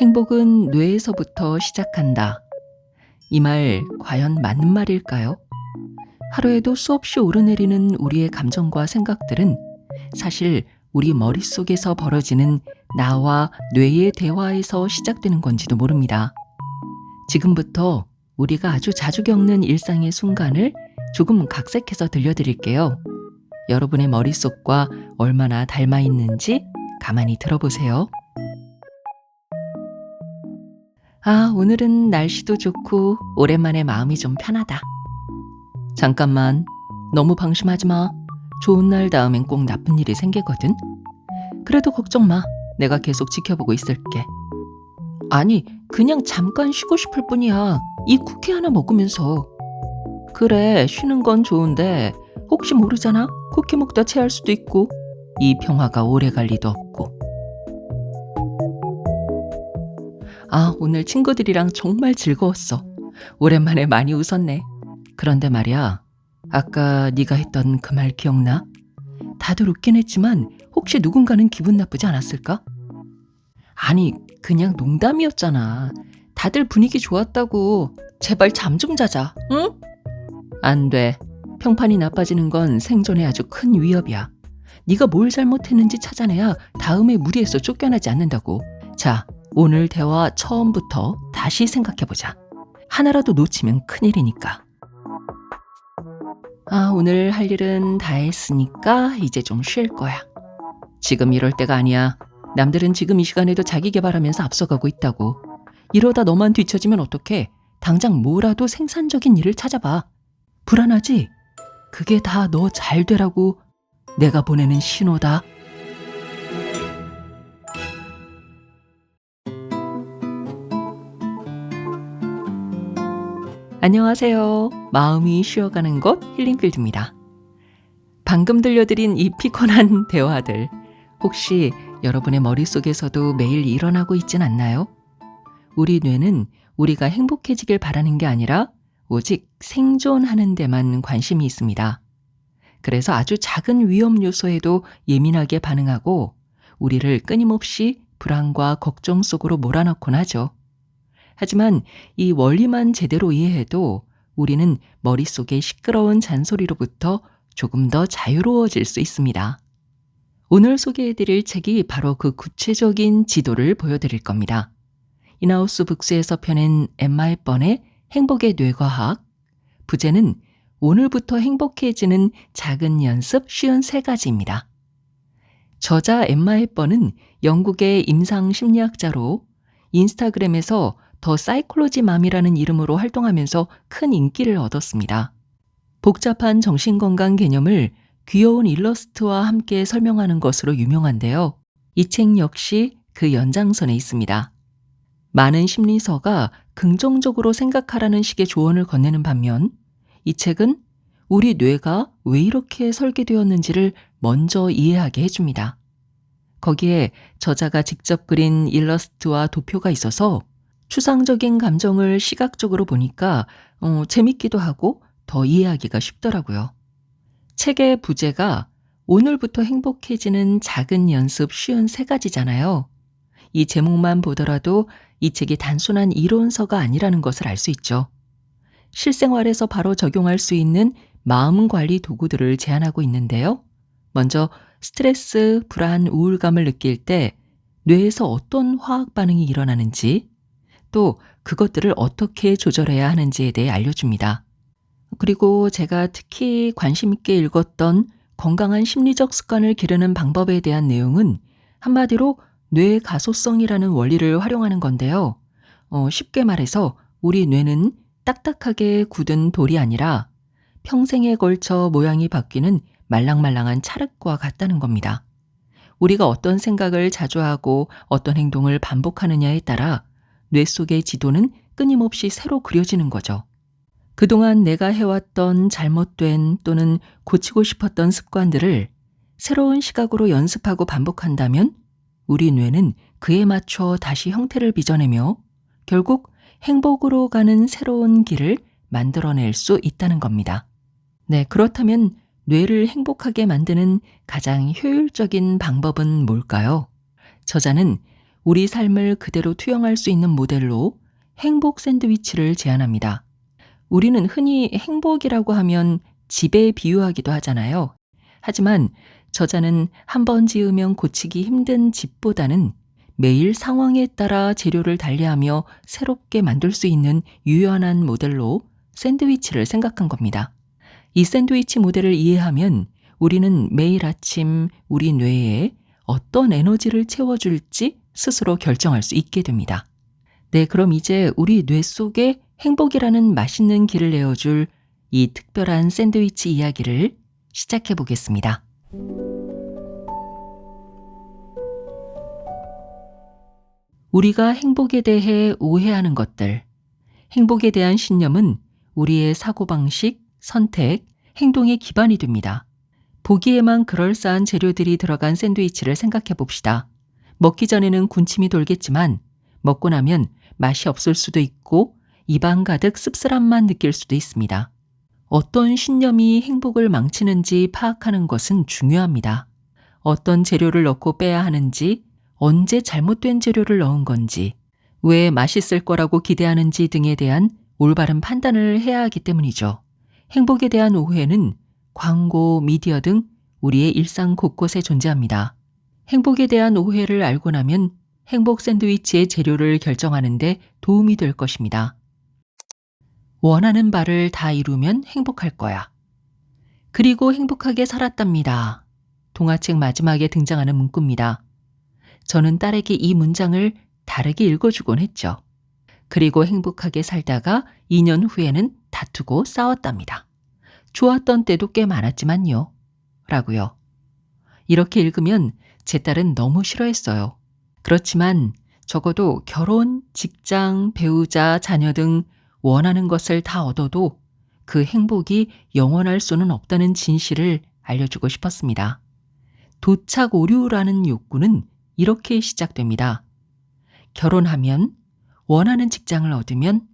행복은 뇌에서부터 시작한다. 이 말 과연 맞는 말일까요? 하루에도 수없이 오르내리는 우리의 감정과 생각들은 사실 우리 머릿속에서 벌어지는 나와 뇌의 대화에서 시작되는 건지도 모릅니다. 지금부터 우리가 아주 자주 겪는 일상의 순간을 조금 각색해서 들려드릴게요. 여러분의 머릿속과 얼마나 닮아 있는지 가만히 들어보세요. 오늘은 날씨도 좋고 오랜만에 마음이 좀 편하다. 잠깐만, 너무 방심하지 마. 좋은 날 다음엔 꼭 나쁜 일이 생기거든. 그래도 걱정 마. 내가 계속 지켜보고 있을게. 아니, 그냥 잠깐 쉬고 싶을 뿐이야. 이 쿠키 하나 먹으면서. 그래, 쉬는 건 좋은데 혹시 모르잖아. 쿠키 먹다 체할 수도 있고 이 평화가 오래 갈 리도 없고. 오늘 친구들이랑 정말 즐거웠어. 오랜만에 많이 웃었네. 그런데 말이야, 아까 네가 했던 그 말 기억나? 다들 웃긴 했지만 혹시 누군가는 기분 나쁘지 않았을까? 아니, 그냥 농담이었잖아. 다들 분위기 좋았다고. 제발 잠 좀 자자, 응? 안 돼. 평판이 나빠지는 건 생존에 아주 큰 위협이야. 네가 뭘 잘못했는지 찾아내야 다음에 무리해서 쫓겨나지 않는다고. 자, 오늘 대화 처음부터 다시 생각해보자. 하나라도 놓치면 큰일이니까. 오늘 할 일은 다 했으니까 이제 좀 쉴 거야. 지금 이럴 때가 아니야. 남들은 지금 이 시간에도 자기 개발하면서 앞서가고 있다고. 이러다 너만 뒤처지면 어떡해. 당장 뭐라도 생산적인 일을 찾아봐. 불안하지? 그게 다 너 잘 되라고 내가 보내는 신호다. 안녕하세요. 마음이 쉬어가는 곳 힐링필드입니다. 방금 들려드린 이 피곤한 대화들, 혹시 여러분의 머릿속에서도 매일 일어나고 있진 않나요? 우리 뇌는 우리가 행복해지길 바라는 게 아니라 오직 생존하는 데만 관심이 있습니다. 그래서 아주 작은 위험 요소에도 예민하게 반응하고 우리를 끊임없이 불안과 걱정 속으로 몰아넣곤 하죠. 하지만 이 원리만 제대로 이해해도 우리는 머릿속의 시끄러운 잔소리로부터 조금 더 자유로워질 수 있습니다. 오늘 소개해드릴 책이 바로 그 구체적인 지도를 보여드릴 겁니다. 인하우스 북스에서 펴낸 엠마 헵번의 행복의 뇌과학, 부제는 오늘부터 행복해지는 작은 연습 쉬운 3가지입니다. 저자 엠마 헵번은 영국의 임상 심리학자로 인스타그램에서 더 사이콜로지 맘이라는 이름으로 활동하면서 큰 인기를 얻었습니다. 복잡한 정신건강 개념을 귀여운 일러스트와 함께 설명하는 것으로 유명한데요. 이 책 역시 그 연장선에 있습니다. 많은 심리서가 긍정적으로 생각하라는 식의 조언을 건네는 반면 이 책은 우리 뇌가 왜 이렇게 설계되었는지를 먼저 이해하게 해줍니다. 거기에 저자가 직접 그린 일러스트와 도표가 있어서 추상적인 감정을 시각적으로 보니까 재밌기도 하고 더 이해하기가 쉽더라고요. 책의 부제가 오늘부터 행복해지는 작은 연습 쉬운 3가지잖아요. 이 제목만 보더라도 이 책이 단순한 이론서가 아니라는 것을 알 수 있죠. 실생활에서 바로 적용할 수 있는 마음 관리 도구들을 제안하고 있는데요. 먼저 스트레스, 불안, 우울감을 느낄 때 뇌에서 어떤 화학 반응이 일어나는지, 또 그것들을 어떻게 조절해야 하는지에 대해 알려줍니다. 그리고 제가 특히 관심 있게 읽었던 건강한 심리적 습관을 기르는 방법에 대한 내용은 한마디로 뇌 가소성이라는 원리를 활용하는 건데요. 쉽게 말해서 우리 뇌는 딱딱하게 굳은 돌이 아니라 평생에 걸쳐 모양이 바뀌는 말랑말랑한 찰흙과 같다는 겁니다. 우리가 어떤 생각을 자주 하고 어떤 행동을 반복하느냐에 따라 뇌 속의 지도는 끊임없이 새로 그려지는 거죠. 그동안 내가 해왔던 잘못된 또는 고치고 싶었던 습관들을 새로운 시각으로 연습하고 반복한다면 우리 뇌는 그에 맞춰 다시 형태를 빚어내며 결국 행복으로 가는 새로운 길을 만들어낼 수 있다는 겁니다. 네, 그렇다면 뇌를 행복하게 만드는 가장 효율적인 방법은 뭘까요? 저자는 우리 삶을 그대로 투영할 수 있는 모델로 행복 샌드위치를 제안합니다. 우리는 흔히 행복이라고 하면 집에 비유하기도 하잖아요. 하지만 저자는 한 번 지으면 고치기 힘든 집보다는 매일 상황에 따라 재료를 달리하며 새롭게 만들 수 있는 유연한 모델로 샌드위치를 생각한 겁니다. 이 샌드위치 모델을 이해하면 우리는 매일 아침 우리 뇌에 어떤 에너지를 채워줄지 스스로 결정할 수 있게 됩니다. 네, 그럼 이제 우리 뇌 속에 행복이라는 맛있는 길을 내어줄 이 특별한 샌드위치 이야기를 시작해 보겠습니다. 우리가 행복에 대해 오해하는 것들. 행복에 대한 신념은 우리의 사고방식, 선택, 행동의 기반이 됩니다. 보기에만 그럴싸한 재료들이 들어간 샌드위치를 생각해 봅시다. 먹기 전에는 군침이 돌겠지만 먹고 나면 맛이 없을 수도 있고 입안 가득 씁쓸함만 느낄 수도 있습니다. 어떤 신념이 행복을 망치는지 파악하는 것은 중요합니다. 어떤 재료를 넣고 빼야 하는지, 언제 잘못된 재료를 넣은 건지, 왜 맛있을 거라고 기대하는지 등에 대한 올바른 판단을 해야 하기 때문이죠. 행복에 대한 오해는 광고, 미디어 등 우리의 일상 곳곳에 존재합니다. 행복에 대한 오해를 알고 나면 행복 샌드위치의 재료를 결정하는 데 도움이 될 것입니다. 원하는 바를 다 이루면 행복할 거야. 그리고 행복하게 살았답니다. 동화책 마지막에 등장하는 문구입니다. 저는 딸에게 이 문장을 다르게 읽어주곤 했죠. 그리고 행복하게 살다가 2년 후에는 다투고 싸웠답니다. 좋았던 때도 꽤 많았지만요. 라고요. 이렇게 읽으면 제 딸은 너무 싫어했어요. 그렇지만 적어도 결혼, 직장, 배우자, 자녀 등 원하는 것을 다 얻어도 그 행복이 영원할 수는 없다는 진실을 알려주고 싶었습니다. 도착 오류라는 욕구는 이렇게 시작됩니다. 결혼하면, 원하는 직장을 얻으면,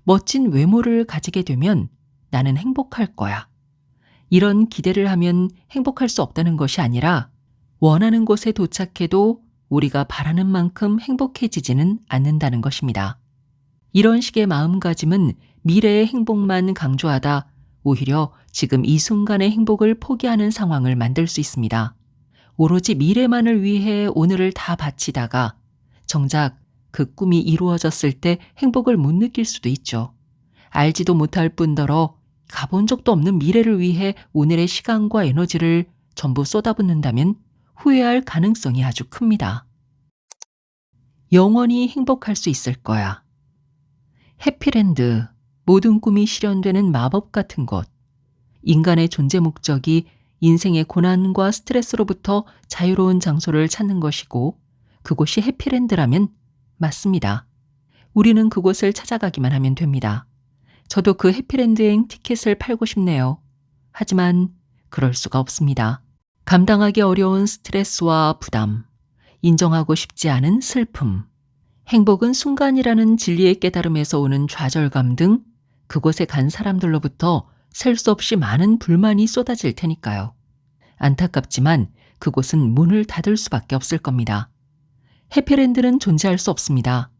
멋진 외모를 가지게 되면 나는 행복할 거야. 이런 기대를 하면 행복할 수 없다는 것이 아니라 원하는 곳에 도착해도 우리가 바라는 만큼 행복해지지는 않는다는 것입니다. 이런 식의 마음가짐은 미래의 행복만 강조하다 오히려 지금 이 순간의 행복을 포기하는 상황을 만들 수 있습니다. 오로지 미래만을 위해 오늘을 다 바치다가 정작 그 꿈이 이루어졌을 때 행복을 못 느낄 수도 있죠. 알지도 못할 뿐더러 가본 적도 없는 미래를 위해 오늘의 시간과 에너지를 전부 쏟아붓는다면 후회할 가능성이 아주 큽니다. 영원히 행복할 수 있을 거야. 해피랜드, 모든 꿈이 실현되는 마법 같은 곳. 인간의 존재 목적이 인생의 고난과 스트레스로부터 자유로운 장소를 찾는 것이고 그곳이 해피랜드라면 맞습니다. 우리는 그곳을 찾아가기만 하면 됩니다. 저도 그 해피랜드행 티켓을 팔고 싶네요. 하지만 그럴 수가 없습니다. 감당하기 어려운 스트레스와 부담, 인정하고 싶지 않은 슬픔, 행복은 순간이라는 진리의 깨달음에서 오는 좌절감 등 그곳에 간 사람들로부터 셀 수 없이 많은 불만이 쏟아질 테니까요. 안타깝지만 그곳은 문을 닫을 수밖에 없을 겁니다. 해피랜드는 존재할 수 없습니다.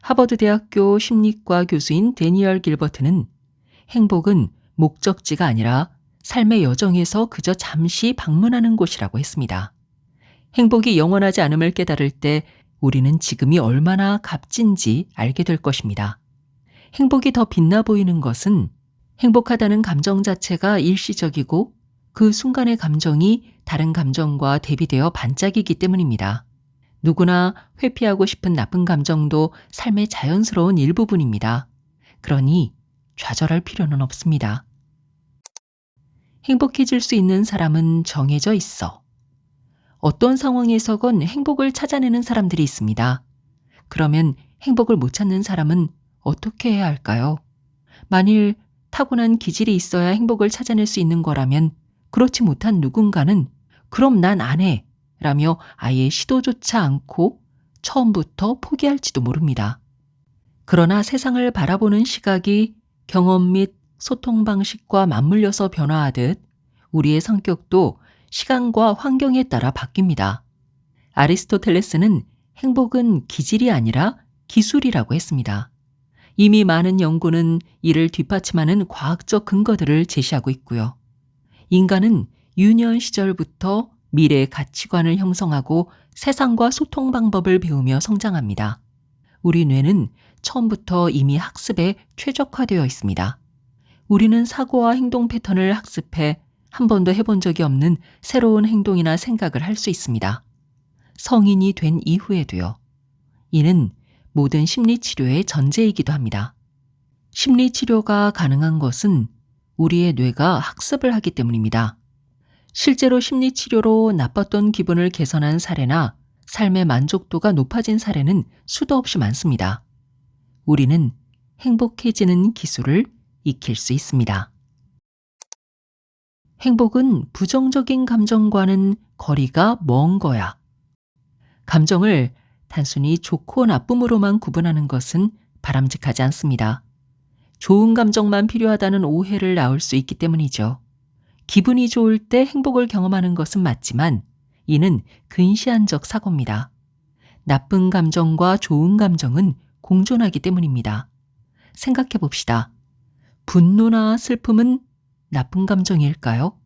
하버드 대학교 심리과 교수인 데니얼 길버트는 행복은 목적지가 아니라 삶의 여정에서 그저 잠시 방문하는 곳이라고 했습니다. 행복이 영원하지 않음을 깨달을 때 우리는 지금이 얼마나 값진지 알게 될 것입니다. 행복이 더 빛나 보이는 것은 행복하다는 감정 자체가 일시적이고 그 순간의 감정이 다른 감정과 대비되어 반짝이기 때문입니다. 누구나 회피하고 싶은 나쁜 감정도 삶의 자연스러운 일부분입니다. 그러니 좌절할 필요는 없습니다. 행복해질 수 있는 사람은 정해져 있어. 어떤 상황에서건 행복을 찾아내는 사람들이 있습니다. 그러면 행복을 못 찾는 사람은 어떻게 해야 할까요? 만일 타고난 기질이 있어야 행복을 찾아낼 수 있는 거라면 그렇지 못한 누군가는 그럼 난 안 해 라며 아예 시도조차 않고 처음부터 포기할지도 모릅니다. 그러나 세상을 바라보는 시각이 경험 및 소통 방식과 맞물려서 변화하듯 우리의 성격도 시간과 환경에 따라 바뀝니다. 아리스토텔레스는 행복은 기질이 아니라 기술이라고 했습니다. 이미 많은 연구는 이를 뒷받침하는 과학적 근거들을 제시하고 있고요. 인간은 유년 시절부터 미래의 가치관을 형성하고 세상과 소통 방법을 배우며 성장합니다. 우리 뇌는 처음부터 이미 학습에 최적화되어 있습니다. 우리는 사고와 행동 패턴을 학습해 한 번도 해본 적이 없는 새로운 행동이나 생각을 할 수 있습니다. 성인이 된 이후에도요. 이는 모든 심리치료의 전제이기도 합니다. 심리치료가 가능한 것은 우리의 뇌가 학습을 하기 때문입니다. 실제로 심리치료로 나빴던 기분을 개선한 사례나 삶의 만족도가 높아진 사례는 수도 없이 많습니다. 우리는 행복해지는 기술을 익힐 수 있습니다. 행복은 부정적인 감정과는 거리가 먼 거야. 감정을 단순히 좋고 나쁨으로만 구분하는 것은 바람직하지 않습니다. 좋은 감정만 필요하다는 오해를 낳을 수 있기 때문이죠. 기분이 좋을 때 행복을 경험하는 것은 맞지만 이는 근시안적 사고입니다. 나쁜 감정과 좋은 감정은 공존하기 때문입니다. 생각해 봅시다. 분노나 슬픔은 나쁜 감정일까요?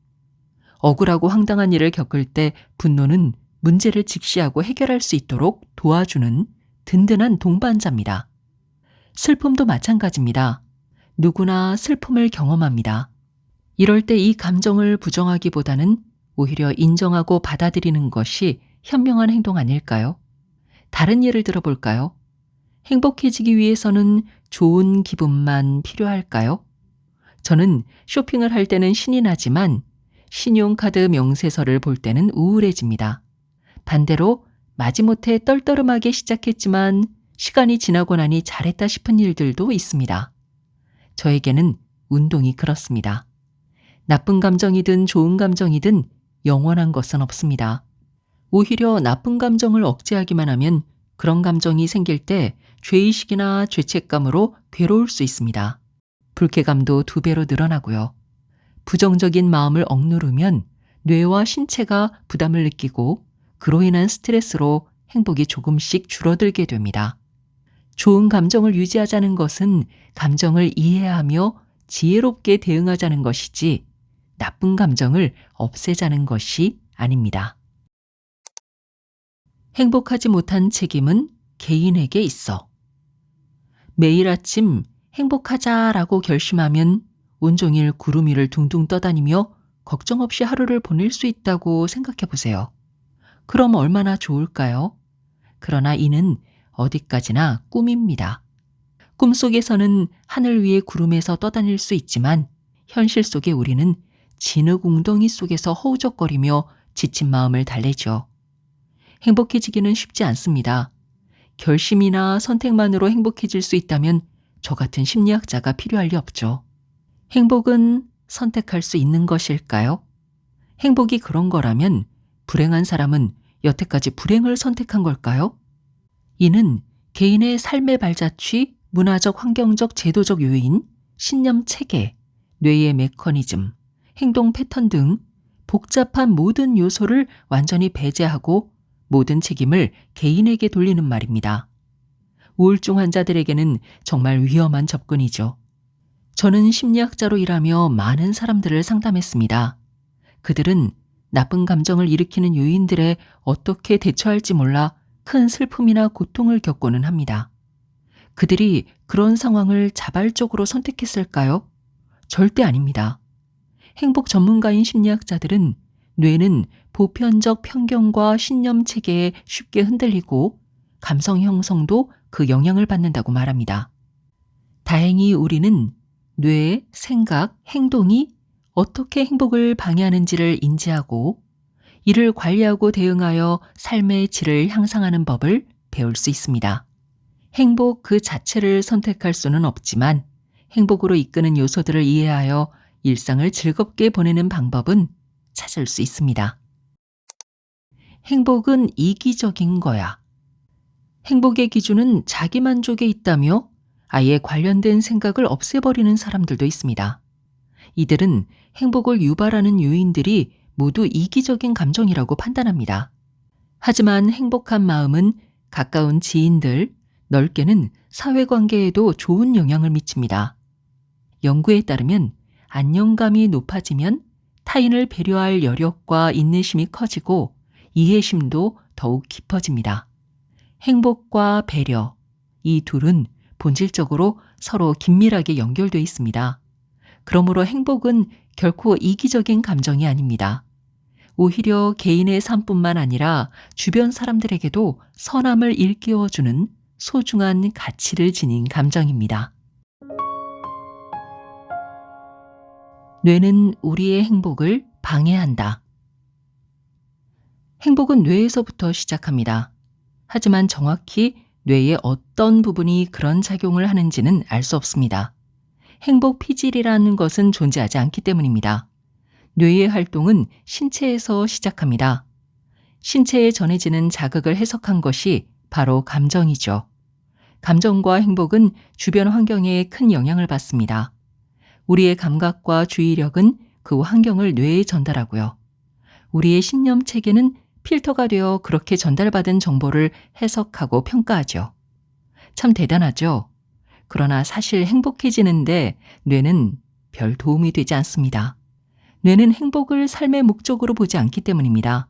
억울하고 황당한 일을 겪을 때 분노는 문제를 직시하고 해결할 수 있도록 도와주는 든든한 동반자입니다. 슬픔도 마찬가지입니다. 누구나 슬픔을 경험합니다. 이럴 때 이 감정을 부정하기보다는 오히려 인정하고 받아들이는 것이 현명한 행동 아닐까요? 다른 예를 들어볼까요? 행복해지기 위해서는 좋은 기분만 필요할까요? 저는 쇼핑을 할 때는 신이 나지만 신용카드 명세서를 볼 때는 우울해집니다. 반대로 마지못해 떨떠름하게 시작했지만 시간이 지나고 나니 잘했다 싶은 일들도 있습니다. 저에게는 운동이 그렇습니다. 나쁜 감정이든 좋은 감정이든 영원한 것은 없습니다. 오히려 나쁜 감정을 억제하기만 하면 그런 감정이 생길 때 죄의식이나 죄책감으로 괴로울 수 있습니다. 불쾌감도 2배로 늘어나고요. 부정적인 마음을 억누르면 뇌와 신체가 부담을 느끼고 그로 인한 스트레스로 행복이 조금씩 줄어들게 됩니다. 좋은 감정을 유지하자는 것은 감정을 이해하며 지혜롭게 대응하자는 것이지 나쁜 감정을 없애자는 것이 아닙니다. 행복하지 못한 책임은 개인에게 있어. 매일 아침 행복하자라고 결심하면 온종일 구름 위를 둥둥 떠다니며 걱정 없이 하루를 보낼 수 있다고 생각해 보세요. 그럼 얼마나 좋을까요? 그러나 이는 어디까지나 꿈입니다. 꿈속에서는 하늘 위의 구름에서 떠다닐 수 있지만 현실 속에 우리는 진흙웅덩이 속에서 허우적거리며 지친 마음을 달래죠. 행복해지기는 쉽지 않습니다. 결심이나 선택만으로 행복해질 수 있다면 저 같은 심리학자가 필요할 리 없죠. 행복은 선택할 수 있는 것일까요? 행복이 그런 거라면 불행한 사람은 여태까지 불행을 선택한 걸까요? 이는 개인의 삶의 발자취, 문화적, 환경적, 제도적 요인, 신념 체계, 뇌의 메커니즘, 행동 패턴 등 복잡한 모든 요소를 완전히 배제하고 모든 책임을 개인에게 돌리는 말입니다. 우울증 환자들에게는 정말 위험한 접근이죠. 저는 심리학자로 일하며 많은 사람들을 상담했습니다. 그들은 나쁜 감정을 일으키는 요인들에 어떻게 대처할지 몰라 큰 슬픔이나 고통을 겪고는 합니다. 그들이 그런 상황을 자발적으로 선택했을까요? 절대 아닙니다. 행복 전문가인 심리학자들은 뇌는 보편적 편견과 신념 체계에 쉽게 흔들리고 감성 형성도 그 영향을 받는다고 말합니다. 다행히 우리는 뇌의 생각, 행동이 어떻게 행복을 방해하는지를 인지하고 이를 관리하고 대응하여 삶의 질을 향상하는 법을 배울 수 있습니다. 행복 그 자체를 선택할 수는 없지만 행복으로 이끄는 요소들을 이해하여 일상을 즐겁게 보내는 방법은 찾을 수 있습니다. 행복은 이기적인 거야. 행복의 기준은 자기만족에 있다며 아예 관련된 생각을 없애버리는 사람들도 있습니다. 이들은 행복을 유발하는 요인들이 모두 이기적인 감정이라고 판단합니다. 하지만 행복한 마음은 가까운 지인들, 넓게는 사회관계에도 좋은 영향을 미칩니다. 연구에 따르면 안정감이 높아지면 타인을 배려할 여력과 인내심이 커지고 이해심도 더욱 깊어집니다. 행복과 배려, 이 둘은 본질적으로 서로 긴밀하게 연결되어 있습니다. 그러므로 행복은 결코 이기적인 감정이 아닙니다. 오히려 개인의 삶뿐만 아니라 주변 사람들에게도 선함을 일깨워주는 소중한 가치를 지닌 감정입니다. 뇌는 우리의 행복을 방해한다. 행복은 뇌에서부터 시작합니다. 하지만 정확히 뇌의 어떤 부분이 그런 작용을 하는지는 알 수 없습니다. 행복 피질이라는 것은 존재하지 않기 때문입니다. 뇌의 활동은 신체에서 시작합니다. 신체에 전해지는 자극을 해석한 것이 바로 감정이죠. 감정과 행복은 주변 환경에 큰 영향을 받습니다. 우리의 감각과 주의력은 그 환경을 뇌에 전달하고요. 우리의 신념 체계는 필터가 되어 그렇게 전달받은 정보를 해석하고 평가하죠. 참 대단하죠? 그러나 사실 행복해지는데 뇌는 별 도움이 되지 않습니다. 뇌는 행복을 삶의 목적으로 보지 않기 때문입니다.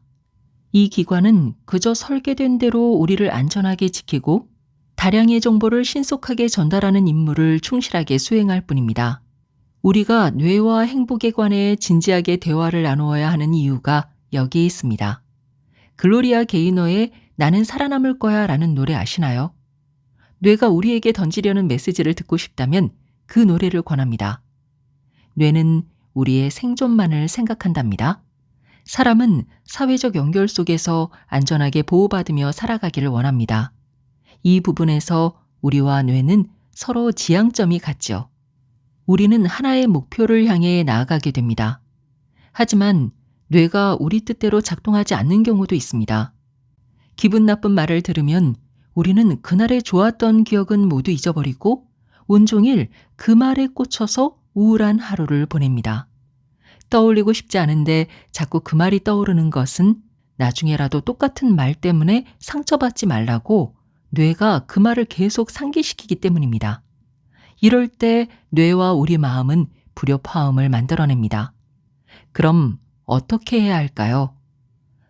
이 기관은 그저 설계된 대로 우리를 안전하게 지키고 다량의 정보를 신속하게 전달하는 임무를 충실하게 수행할 뿐입니다. 우리가 뇌와 행복에 관해 진지하게 대화를 나누어야 하는 이유가 여기에 있습니다. 글로리아 게이너의 나는 살아남을 거야 라는 노래 아시나요? 뇌가 우리에게 던지려는 메시지를 듣고 싶다면 그 노래를 권합니다. 뇌는 우리의 생존만을 생각한답니다. 사람은 사회적 연결 속에서 안전하게 보호받으며 살아가기를 원합니다. 이 부분에서 우리와 뇌는 서로 지향점이 같죠. 우리는 하나의 목표를 향해 나아가게 됩니다. 하지만 뇌가 우리 뜻대로 작동하지 않는 경우도 있습니다. 기분 나쁜 말을 들으면 우리는 그날의 좋았던 기억은 모두 잊어버리고 온종일 그 말에 꽂혀서 우울한 하루를 보냅니다. 떠올리고 싶지 않은데 자꾸 그 말이 떠오르는 것은 나중에라도 똑같은 말 때문에 상처받지 말라고 뇌가 그 말을 계속 상기시키기 때문입니다. 이럴 때 뇌와 우리 마음은 불협화음을 만들어냅니다. 그럼 어떻게 해야 할까요?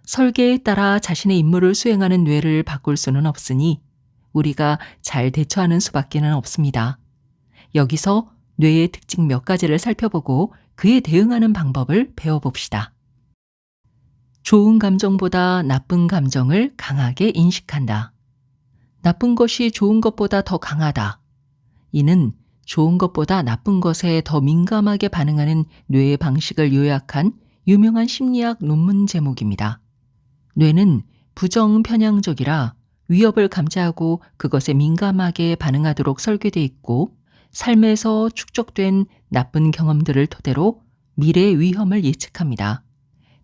설계에 따라 자신의 임무를 수행하는 뇌를 바꿀 수는 없으니 우리가 잘 대처하는 수밖에는 없습니다. 여기서 뇌의 특징 몇 가지를 살펴보고 그에 대응하는 방법을 배워봅시다. 좋은 감정보다 나쁜 감정을 강하게 인식한다. 나쁜 것이 좋은 것보다 더 강하다. 이는 좋은 것보다 나쁜 것에 더 민감하게 반응하는 뇌의 방식을 요약한 유명한 심리학 논문 제목입니다. 뇌는 부정 편향적이라 위협을 감지하고 그것에 민감하게 반응하도록 설계되어 있고 삶에서 축적된 나쁜 경험들을 토대로 미래의 위험을 예측합니다.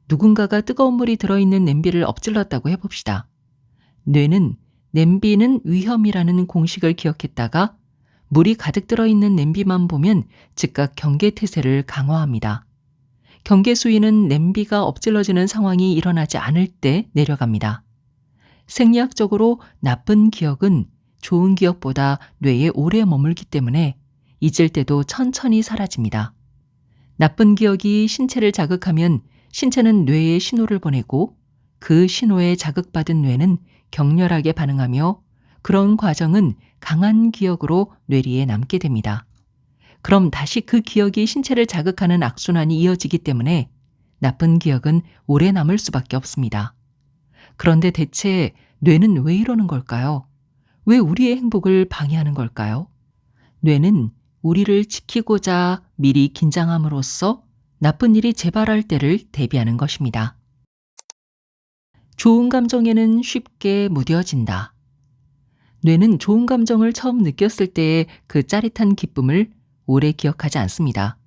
누군가가 뜨거운 물이 들어있는 냄비를 엎질렀다고 해봅시다. 뇌는 냄비는 위험이라는 공식을 기억했다가 물이 가득 들어있는 냄비만 보면 즉각 경계태세를 강화합니다. 경계 수위는 냄비가 엎질러지는 상황이 일어나지 않을 때 내려갑니다. 생리학적으로 나쁜 기억은 좋은 기억보다 뇌에 오래 머물기 때문에 잊을 때도 천천히 사라집니다. 나쁜 기억이 신체를 자극하면 신체는 뇌에 신호를 보내고 그 신호에 자극받은 뇌는 격렬하게 반응하며 그런 과정은 강한 기억으로 뇌리에 남게 됩니다. 그럼 다시 그 기억이 신체를 자극하는 악순환이 이어지기 때문에 나쁜 기억은 오래 남을 수밖에 없습니다. 그런데 대체 뇌는 왜 이러는 걸까요? 왜 우리의 행복을 방해하는 걸까요? 뇌는 우리를 지키고자 미리 긴장함으로써 나쁜 일이 재발할 때를 대비하는 것입니다. 좋은 감정에는 쉽게 무뎌진다. 뇌는 좋은 감정을 처음 느꼈을 때의 그 짜릿한 기쁨을 오래 기억하지 않습니다.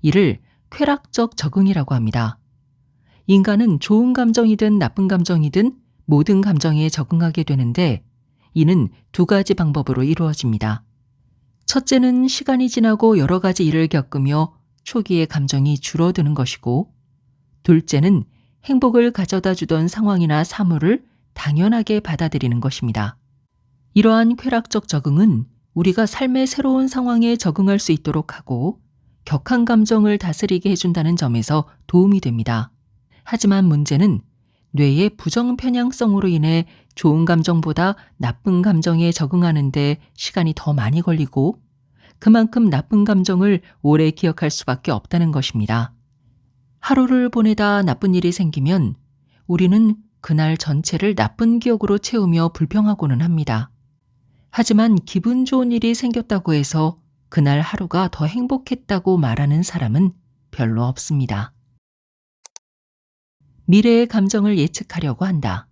이를 쾌락적 적응이라고 합니다. 인간은 좋은 감정이든 나쁜 감정이든 모든 감정에 적응하게 되는데 이는 두 가지 방법으로 이루어집니다. 첫째는 시간이 지나고 여러 가지 일을 겪으며 초기의 감정이 줄어드는 것이고 둘째는 행복을 가져다 주던 상황이나 사물을 당연하게 받아들이는 것입니다. 이러한 쾌락적 적응은 우리가 삶의 새로운 상황에 적응할 수 있도록 하고 격한 감정을 다스리게 해준다는 점에서 도움이 됩니다. 하지만 문제는 뇌의 부정 편향성으로 인해 좋은 감정보다 나쁜 감정에 적응하는 데 시간이 더 많이 걸리고 그만큼 나쁜 감정을 오래 기억할 수밖에 없다는 것입니다. 하루를 보내다 나쁜 일이 생기면 우리는 그날 전체를 나쁜 기억으로 채우며 불평하고는 합니다. 하지만 기분 좋은 일이 생겼다고 해서 그날 하루가 더 행복했다고 말하는 사람은 별로 없습니다. 미래의 감정을 예측하려고 한다.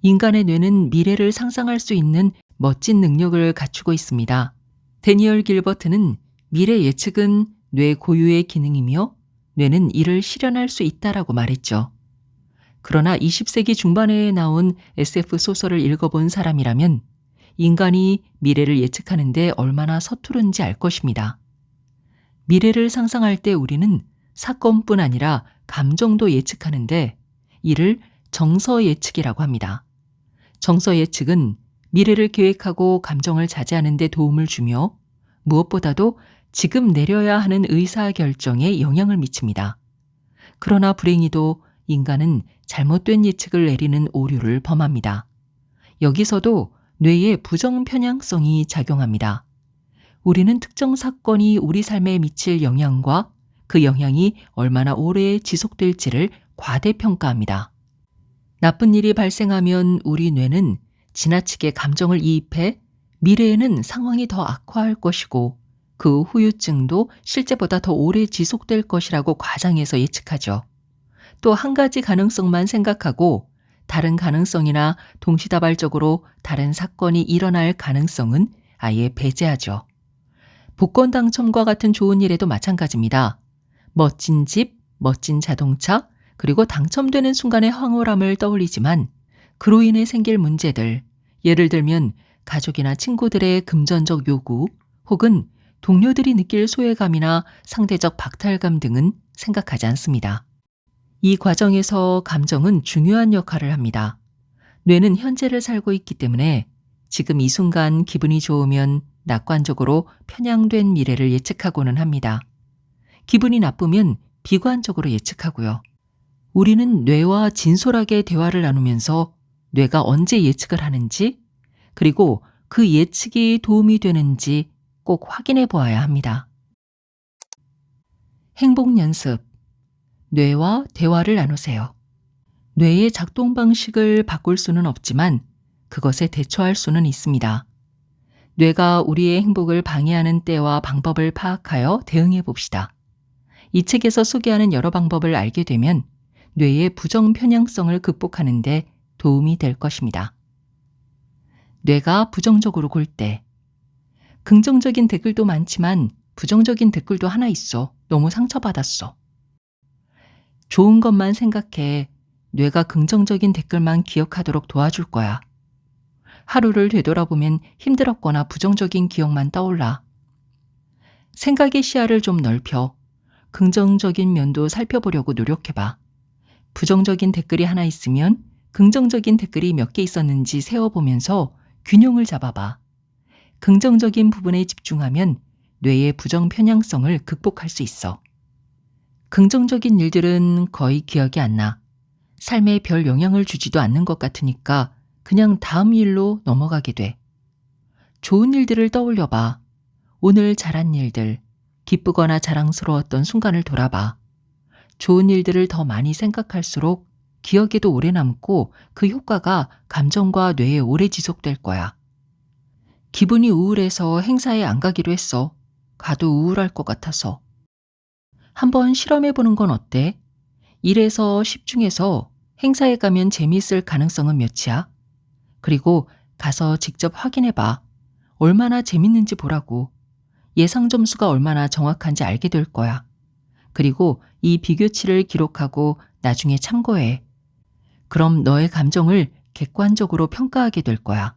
인간의 뇌는 미래를 상상할 수 있는 멋진 능력을 갖추고 있습니다. 데니얼 길버트는 미래 예측은 뇌 고유의 기능이며 뇌는 이를 실현할 수 있다라고 말했죠. 그러나 20세기 중반에 나온 SF 소설을 읽어본 사람이라면 인간이 미래를 예측하는데 얼마나 서투른지 알 것입니다. 미래를 상상할 때 우리는 사건뿐 아니라 감정도 예측하는데 이를 정서 예측이라고 합니다. 정서 예측은 미래를 계획하고 감정을 자제하는 데 도움을 주며 무엇보다도 지금 내려야 하는 의사결정에 영향을 미칩니다. 그러나 불행히도 인간은 잘못된 예측을 내리는 오류를 범합니다. 여기서도 뇌의 부정 편향성이 작용합니다. 우리는 특정 사건이 우리 삶에 미칠 영향과 그 영향이 얼마나 오래 지속될지를 과대평가합니다. 나쁜 일이 발생하면 우리 뇌는 지나치게 감정을 이입해 미래에는 상황이 더 악화할 것이고 그 후유증도 실제보다 더 오래 지속될 것이라고 과장해서 예측하죠. 또 한 가지 가능성만 생각하고 다른 가능성이나 동시다발적으로 다른 사건이 일어날 가능성은 아예 배제하죠. 복권 당첨과 같은 좋은 일에도 마찬가지입니다. 멋진 집, 멋진 자동차, 그리고 당첨되는 순간의 황홀함을 떠올리지만 그로 인해 생길 문제들, 예를 들면 가족이나 친구들의 금전적 요구 혹은 동료들이 느낄 소외감이나 상대적 박탈감 등은 생각하지 않습니다. 이 과정에서 감정은 중요한 역할을 합니다. 뇌는 현재를 살고 있기 때문에 지금 이 순간 기분이 좋으면 낙관적으로 편향된 미래를 예측하고는 합니다. 기분이 나쁘면 비관적으로 예측하고요. 우리는 뇌와 진솔하게 대화를 나누면서 뇌가 언제 예측을 하는지 그리고 그 예측이 도움이 되는지 꼭 확인해 보아야 합니다. 행복 연습. 뇌와 대화를 나누세요. 뇌의 작동 방식을 바꿀 수는 없지만 그것에 대처할 수는 있습니다. 뇌가 우리의 행복을 방해하는 때와 방법을 파악하여 대응해 봅시다. 이 책에서 소개하는 여러 방법을 알게 되면 뇌의 부정 편향성을 극복하는 데 도움이 될 것입니다. 뇌가 부정적으로 굴 때. 긍정적인 댓글도 많지만 부정적인 댓글도 하나 있어. 너무 상처받았어. 좋은 것만 생각해. 뇌가 긍정적인 댓글만 기억하도록 도와줄 거야. 하루를 되돌아보면 힘들었거나 부정적인 기억만 떠올라. 생각의 시야를 좀 넓혀. 긍정적인 면도 살펴보려고 노력해봐. 부정적인 댓글이 하나 있으면 긍정적인 댓글이 몇 개 있었는지 세어보면서 균형을 잡아봐. 긍정적인 부분에 집중하면 뇌의 부정 편향성을 극복할 수 있어. 긍정적인 일들은 거의 기억이 안 나. 삶에 별 영향을 주지도 않는 것 같으니까 그냥 다음 일로 넘어가게 돼. 좋은 일들을 떠올려봐. 오늘 잘한 일들, 기쁘거나 자랑스러웠던 순간을 돌아봐. 좋은 일들을 더 많이 생각할수록 기억에도 오래 남고 그 효과가 감정과 뇌에 오래 지속될 거야. 기분이 우울해서 행사에 안 가기로 했어. 가도 우울할 것 같아서. 한번 실험해보는 건 어때? 1에서 10 중에서 행사에 가면 재미있을 가능성은 몇이야? 그리고 가서 직접 확인해봐. 얼마나 재밌는지 보라고. 예상 점수가 얼마나 정확한지 알게 될 거야. 그리고 이 비교치를 기록하고 나중에 참고해. 그럼 너의 감정을 객관적으로 평가하게 될 거야.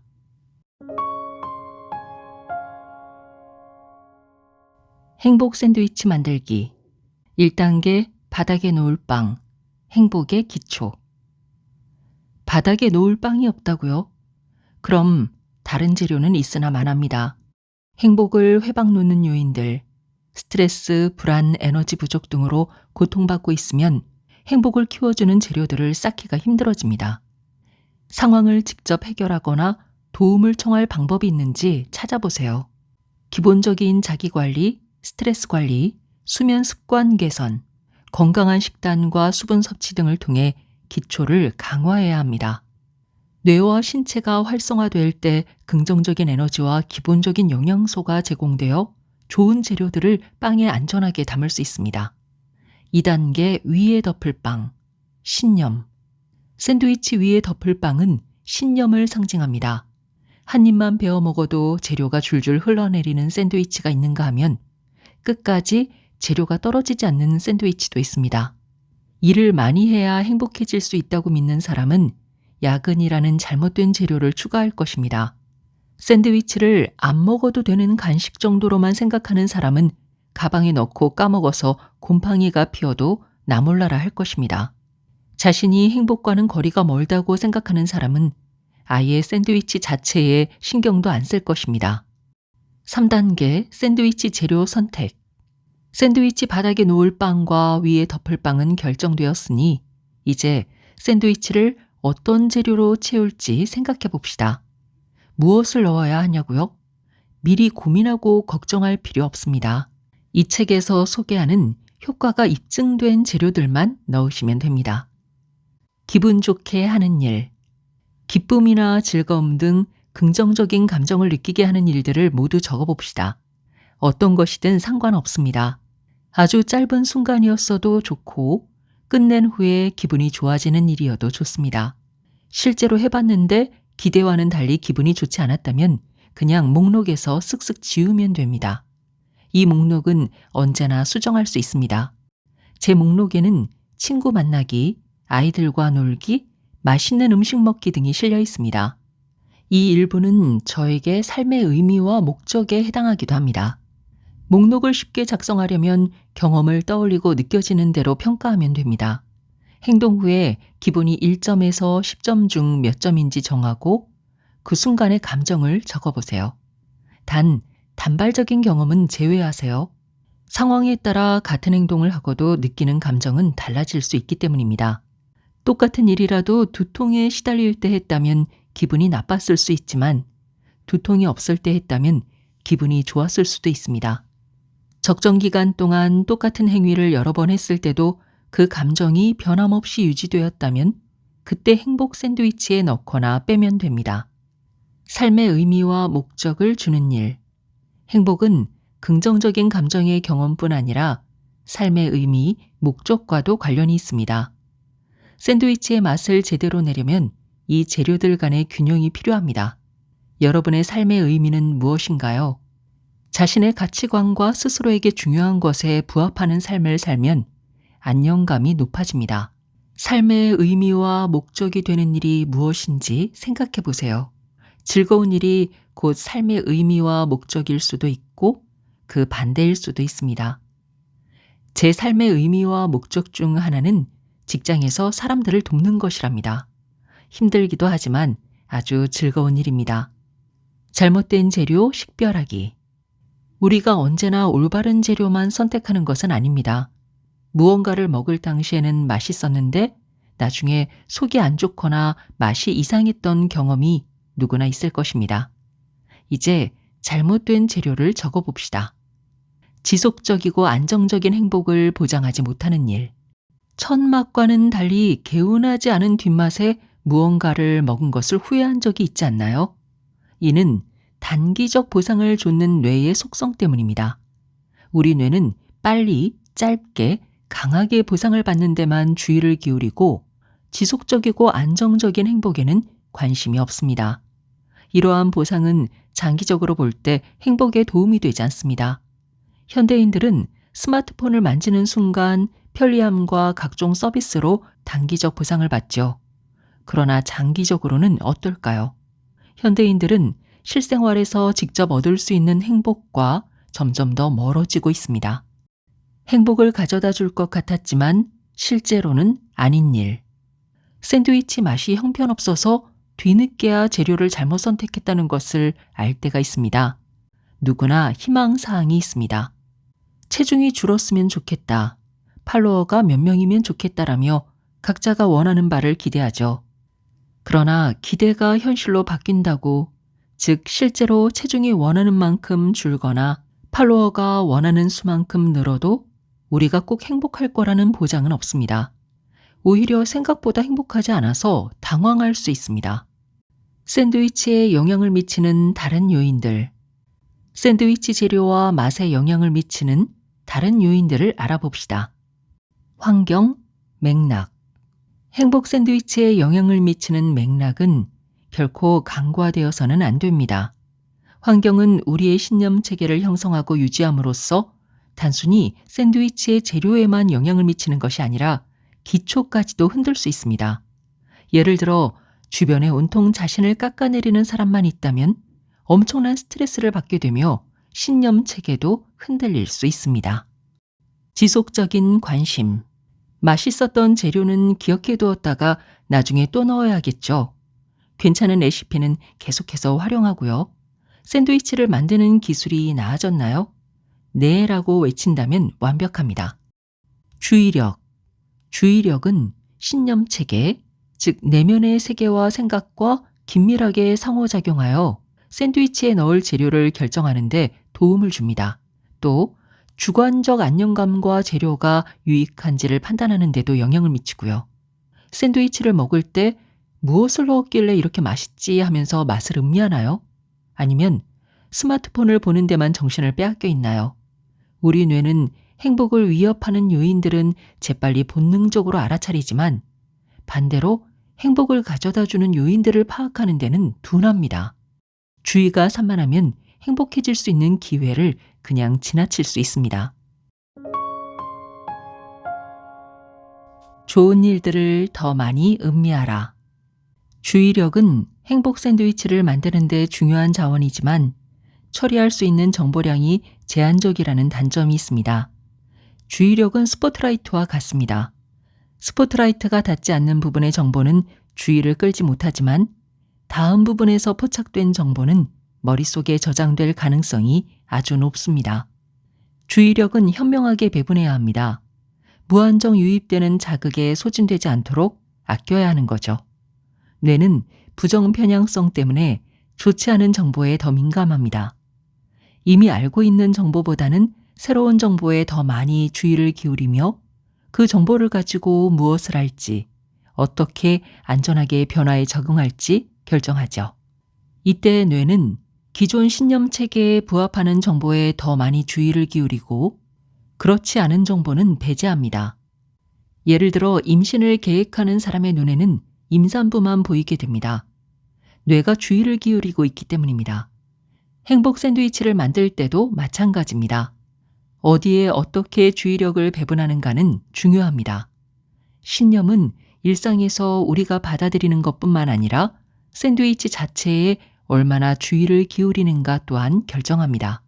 행복 샌드위치 만들기. 1단계 바닥에 놓을 빵. 행복의 기초. 바닥에 놓을 빵이 없다고요? 그럼 다른 재료는 있으나 마나입니다. 행복을 회방 놓는 요인들, 스트레스, 불안, 에너지 부족 등으로 고통받고 있으면 행복을 키워주는 재료들을 쌓기가 힘들어집니다. 상황을 직접 해결하거나 도움을 청할 방법이 있는지 찾아보세요. 기본적인 자기관리, 스트레스 관리, 수면 습관 개선, 건강한 식단과 수분 섭취 등을 통해 기초를 강화해야 합니다. 뇌와 신체가 활성화될 때 긍정적인 에너지와 기본적인 영양소가 제공되어 좋은 재료들을 빵에 안전하게 담을 수 있습니다. 2단계 위에 덮을 빵, 신념. 샌드위치 위에 덮을 빵은 신념을 상징합니다. 한 입만 베어 먹어도 재료가 줄줄 흘러내리는 샌드위치가 있는가 하면 끝까지 재료가 떨어지지 않는 샌드위치도 있습니다. 일을 많이 해야 행복해질 수 있다고 믿는 사람은 야근이라는 잘못된 재료를 추가할 것입니다. 샌드위치를 안 먹어도 되는 간식 정도로만 생각하는 사람은 가방에 넣고 까먹어서 곰팡이가 피어도 나 몰라라 할 것입니다. 자신이 행복과는 거리가 멀다고 생각하는 사람은 아예 샌드위치 자체에 신경도 안 쓸 것입니다. 3단계 샌드위치 재료 선택. 샌드위치 바닥에 놓을 빵과 위에 덮을 빵은 결정되었으니 이제 샌드위치를 어떤 재료로 채울지 생각해 봅시다. 무엇을 넣어야 하냐고요? 미리 고민하고 걱정할 필요 없습니다. 이 책에서 소개하는 효과가 입증된 재료들만 넣으시면 됩니다. 기분 좋게 하는 일. 기쁨이나 즐거움 등 긍정적인 감정을 느끼게 하는 일들을 모두 적어봅시다. 어떤 것이든 상관없습니다. 아주 짧은 순간이었어도 좋고 끝낸 후에 기분이 좋아지는 일이어도 좋습니다. 실제로 해봤는데 기대와는 달리 기분이 좋지 않았다면 그냥 목록에서 쓱쓱 지우면 됩니다. 이 목록은 언제나 수정할 수 있습니다. 제 목록에는 친구 만나기, 아이들과 놀기, 맛있는 음식 먹기 등이 실려 있습니다. 이 일부는 저에게 삶의 의미와 목적에 해당하기도 합니다. 목록을 쉽게 작성하려면 경험을 떠올리고 느껴지는 대로 평가하면 됩니다. 행동 후에 기분이 1점에서 10점 중 몇 점인지 정하고 그 순간의 감정을 적어보세요. 단, 단발적인 경험은 제외하세요. 상황에 따라 같은 행동을 하고도 느끼는 감정은 달라질 수 있기 때문입니다. 똑같은 일이라도 두통에 시달릴 때 했다면 기분이 나빴을 수 있지만 두통이 없을 때 했다면 기분이 좋았을 수도 있습니다. 적정 기간 동안 똑같은 행위를 여러 번 했을 때도 그 감정이 변함없이 유지되었다면 그때 행복 샌드위치에 넣거나 빼면 됩니다. 삶의 의미와 목적을 주는 일. 행복은 긍정적인 감정의 경험뿐 아니라 삶의 의미, 목적과도 관련이 있습니다. 샌드위치의 맛을 제대로 내려면 이 재료들 간의 균형이 필요합니다. 여러분의 삶의 의미는 무엇인가요? 자신의 가치관과 스스로에게 중요한 것에 부합하는 삶을 살면 안정감이 높아집니다. 삶의 의미와 목적이 되는 일이 무엇인지 생각해 보세요. 즐거운 일이 곧 삶의 의미와 목적일 수도 있고 그 반대일 수도 있습니다. 제 삶의 의미와 목적 중 하나는 직장에서 사람들을 돕는 것이랍니다. 힘들기도 하지만 아주 즐거운 일입니다. 잘못된 재료 식별하기. 우리가 언제나 올바른 재료만 선택하는 것은 아닙니다. 무언가를 먹을 당시에는 맛있었는데 나중에 속이 안 좋거나 맛이 이상했던 경험이 누구나 있을 것입니다. 이제 잘못된 재료를 적어봅시다. 지속적이고 안정적인 행복을 보장하지 못하는 일. 첫 맛과는 달리 개운하지 않은 뒷맛에 무언가를 먹은 것을 후회한 적이 있지 않나요? 이는 단기적 보상을 좇는 뇌의 속성 때문입니다. 우리 뇌는 빨리, 짧게, 강하게 보상을 받는 데만 주의를 기울이고 지속적이고 안정적인 행복에는 관심이 없습니다. 이러한 보상은 장기적으로 볼 때 행복에 도움이 되지 않습니다. 현대인들은 스마트폰을 만지는 순간 편리함과 각종 서비스로 단기적 보상을 받죠. 그러나 장기적으로는 어떨까요? 현대인들은 실생활에서 직접 얻을 수 있는 행복과 점점 더 멀어지고 있습니다. 행복을 가져다 줄 것 같았지만 실제로는 아닌 일. 샌드위치 맛이 형편없어서 뒤늦게야 재료를 잘못 선택했다는 것을 알 때가 있습니다. 누구나 희망사항이 있습니다. 체중이 줄었으면 좋겠다. 팔로워가 몇 명이면 좋겠다라며 각자가 원하는 바를 기대하죠. 그러나 기대가 현실로 바뀐다고, 즉 실제로 체중이 원하는 만큼 줄거나 팔로워가 원하는 수만큼 늘어도 우리가 꼭 행복할 거라는 보장은 없습니다. 오히려 생각보다 행복하지 않아서 당황할 수 있습니다. 샌드위치에 영향을 미치는 다른 요인들. 샌드위치 재료와 맛에 영향을 미치는 다른 요인들을 알아봅시다. 환경, 맥락. 행복 샌드위치에 영향을 미치는 맥락은 결코 간과되어서는 안 됩니다. 환경은 우리의 신념 체계를 형성하고 유지함으로써 단순히 샌드위치의 재료에만 영향을 미치는 것이 아니라 기초까지도 흔들 수 있습니다. 예를 들어 주변에 온통 자신을 깎아내리는 사람만 있다면 엄청난 스트레스를 받게 되며 신념 체계도 흔들릴 수 있습니다. 지속적인 관심. 맛있었던 재료는 기억해 두었다가 나중에 또 넣어야겠죠. 괜찮은 레시피는 계속해서 활용하고요. 샌드위치를 만드는 기술이 나아졌나요? 네 라고 외친다면 완벽합니다. 주의력. 주의력은 신념 체계, 즉 내면의 세계와 생각과 긴밀하게 상호작용하여 샌드위치에 넣을 재료를 결정하는데 도움을 줍니다. 또 주관적 안정감과 재료가 유익한지를 판단하는 데도 영향을 미치고요. 샌드위치를 먹을 때 무엇을 넣었길래 이렇게 맛있지 하면서 맛을 음미하나요? 아니면 스마트폰을 보는 데만 정신을 빼앗겨 있나요? 우리 뇌는 행복을 위협하는 요인들은 재빨리 본능적으로 알아차리지만 반대로 행복을 가져다주는 요인들을 파악하는 데는 둔합니다. 주의가 산만하면 행복해질 수 있는 기회를 그냥 지나칠 수 있습니다. 좋은 일들을 더 많이 음미하라. 주의력은 행복 샌드위치를 만드는 데 중요한 자원이지만 처리할 수 있는 정보량이 제한적이라는 단점이 있습니다. 주의력은 스포트라이트와 같습니다. 스포트라이트가 닿지 않는 부분의 정보는 주의를 끌지 못하지만 다음 부분에서 포착된 정보는 머릿속에 저장될 가능성이 아주 높습니다. 주의력은 현명하게 배분해야 합니다. 무한정 유입되는 자극에 소진되지 않도록 아껴야 하는 거죠. 뇌는 부정 편향성 때문에 좋지 않은 정보에 더 민감합니다. 이미 알고 있는 정보보다는 새로운 정보에 더 많이 주의를 기울이며 그 정보를 가지고 무엇을 할지, 어떻게 안전하게 변화에 적응할지 결정하죠. 이때 뇌는 기존 신념 체계에 부합하는 정보에 더 많이 주의를 기울이고 그렇지 않은 정보는 배제합니다. 예를 들어 임신을 계획하는 사람의 눈에는 임산부만 보이게 됩니다. 뇌가 주의를 기울이고 있기 때문입니다. 행복 샌드위치를 만들 때도 마찬가지입니다. 어디에 어떻게 주의력을 배분하는가는 중요합니다. 신념은 일상에서 우리가 받아들이는 것뿐만 아니라 샌드위치 자체에 얼마나 주의를 기울이는가 또한 결정합니다.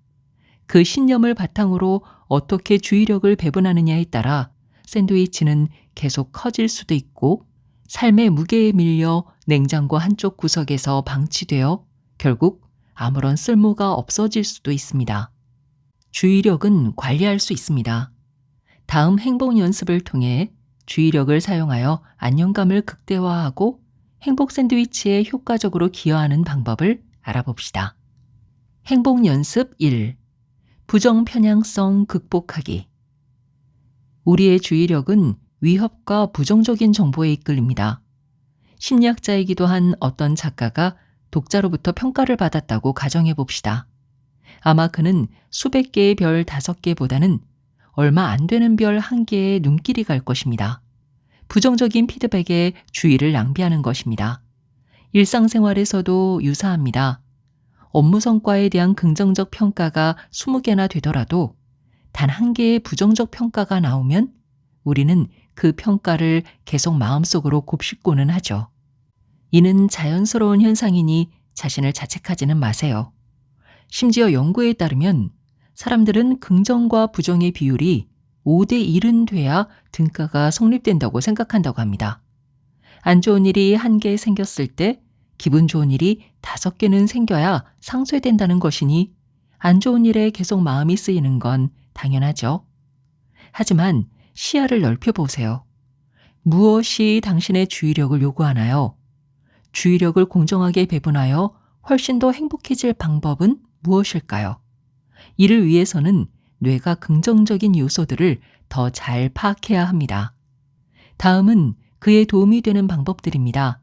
그 신념을 바탕으로 어떻게 주의력을 배분하느냐에 따라 샌드위치는 계속 커질 수도 있고 삶의 무게에 밀려 냉장고 한쪽 구석에서 방치되어 결국 아무런 쓸모가 없어질 수도 있습니다. 주의력은 관리할 수 있습니다. 다음 행복 연습을 통해 주의력을 사용하여 안정감을 극대화하고 행복 샌드위치에 효과적으로 기여하는 방법을 알아봅시다. 행복 연습 1. 부정 편향성 극복하기. 우리의 주의력은 위협과 부정적인 정보에 이끌립니다. 심리학자이기도 한 어떤 작가가 독자로부터 평가를 받았다고 가정해 봅시다. 아마 그는 수백 개의 별 5개보다는 얼마 안 되는 별 1개에 눈길이 갈 것입니다. 부정적인 피드백에 주의를 낭비하는 것입니다. 일상생활에서도 유사합니다. 업무 성과에 대한 긍정적 평가가 20개나 되더라도 단 1개의 부정적 평가가 나오면 우리는 그 평가를 계속 마음속으로 곱씹고는 하죠. 이는 자연스러운 현상이니 자신을 자책하지는 마세요. 심지어 연구에 따르면 사람들은 긍정과 부정의 비율이 5대 1은 돼야 등가가 성립된다고 생각한다고 합니다. 안 좋은 일이 한 개 생겼을 때 기분 좋은 일이 5개는 생겨야 상쇄된다는 것이니 안 좋은 일에 계속 마음이 쓰이는 건 당연하죠. 하지만 시야를 넓혀보세요. 무엇이 당신의 주의력을 요구하나요? 주의력을 공정하게 배분하여 훨씬 더 행복해질 방법은 무엇일까요? 이를 위해서는 뇌가 긍정적인 요소들을 더 잘 파악해야 합니다. 다음은 그에 도움이 되는 방법들입니다.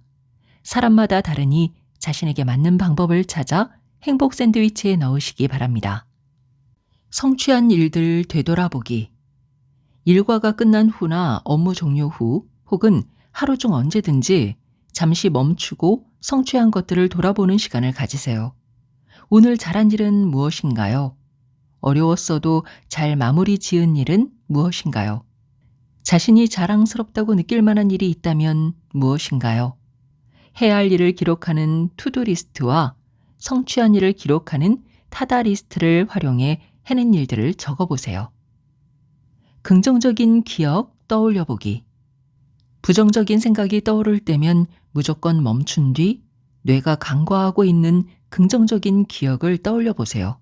사람마다 다르니 자신에게 맞는 방법을 찾아 행복 샌드위치에 넣으시기 바랍니다. 성취한 일들 되돌아보기. 일과가 끝난 후나 업무 종료 후 혹은 하루 중 언제든지 잠시 멈추고 성취한 것들을 돌아보는 시간을 가지세요. 오늘 잘한 일은 무엇인가요? 어려웠어도 잘 마무리 지은 일은 무엇인가요? 자신이 자랑스럽다고 느낄 만한 일이 있다면 무엇인가요? 해야 할 일을 기록하는 투두 리스트와 성취한 일을 기록하는 타다 리스트를 활용해 해낸 일들을 적어보세요. 긍정적인 기억 떠올려 보기. 부정적인 생각이 떠오를 때면 무조건 멈춘 뒤 뇌가 간과하고 있는 긍정적인 기억을 떠올려 보세요.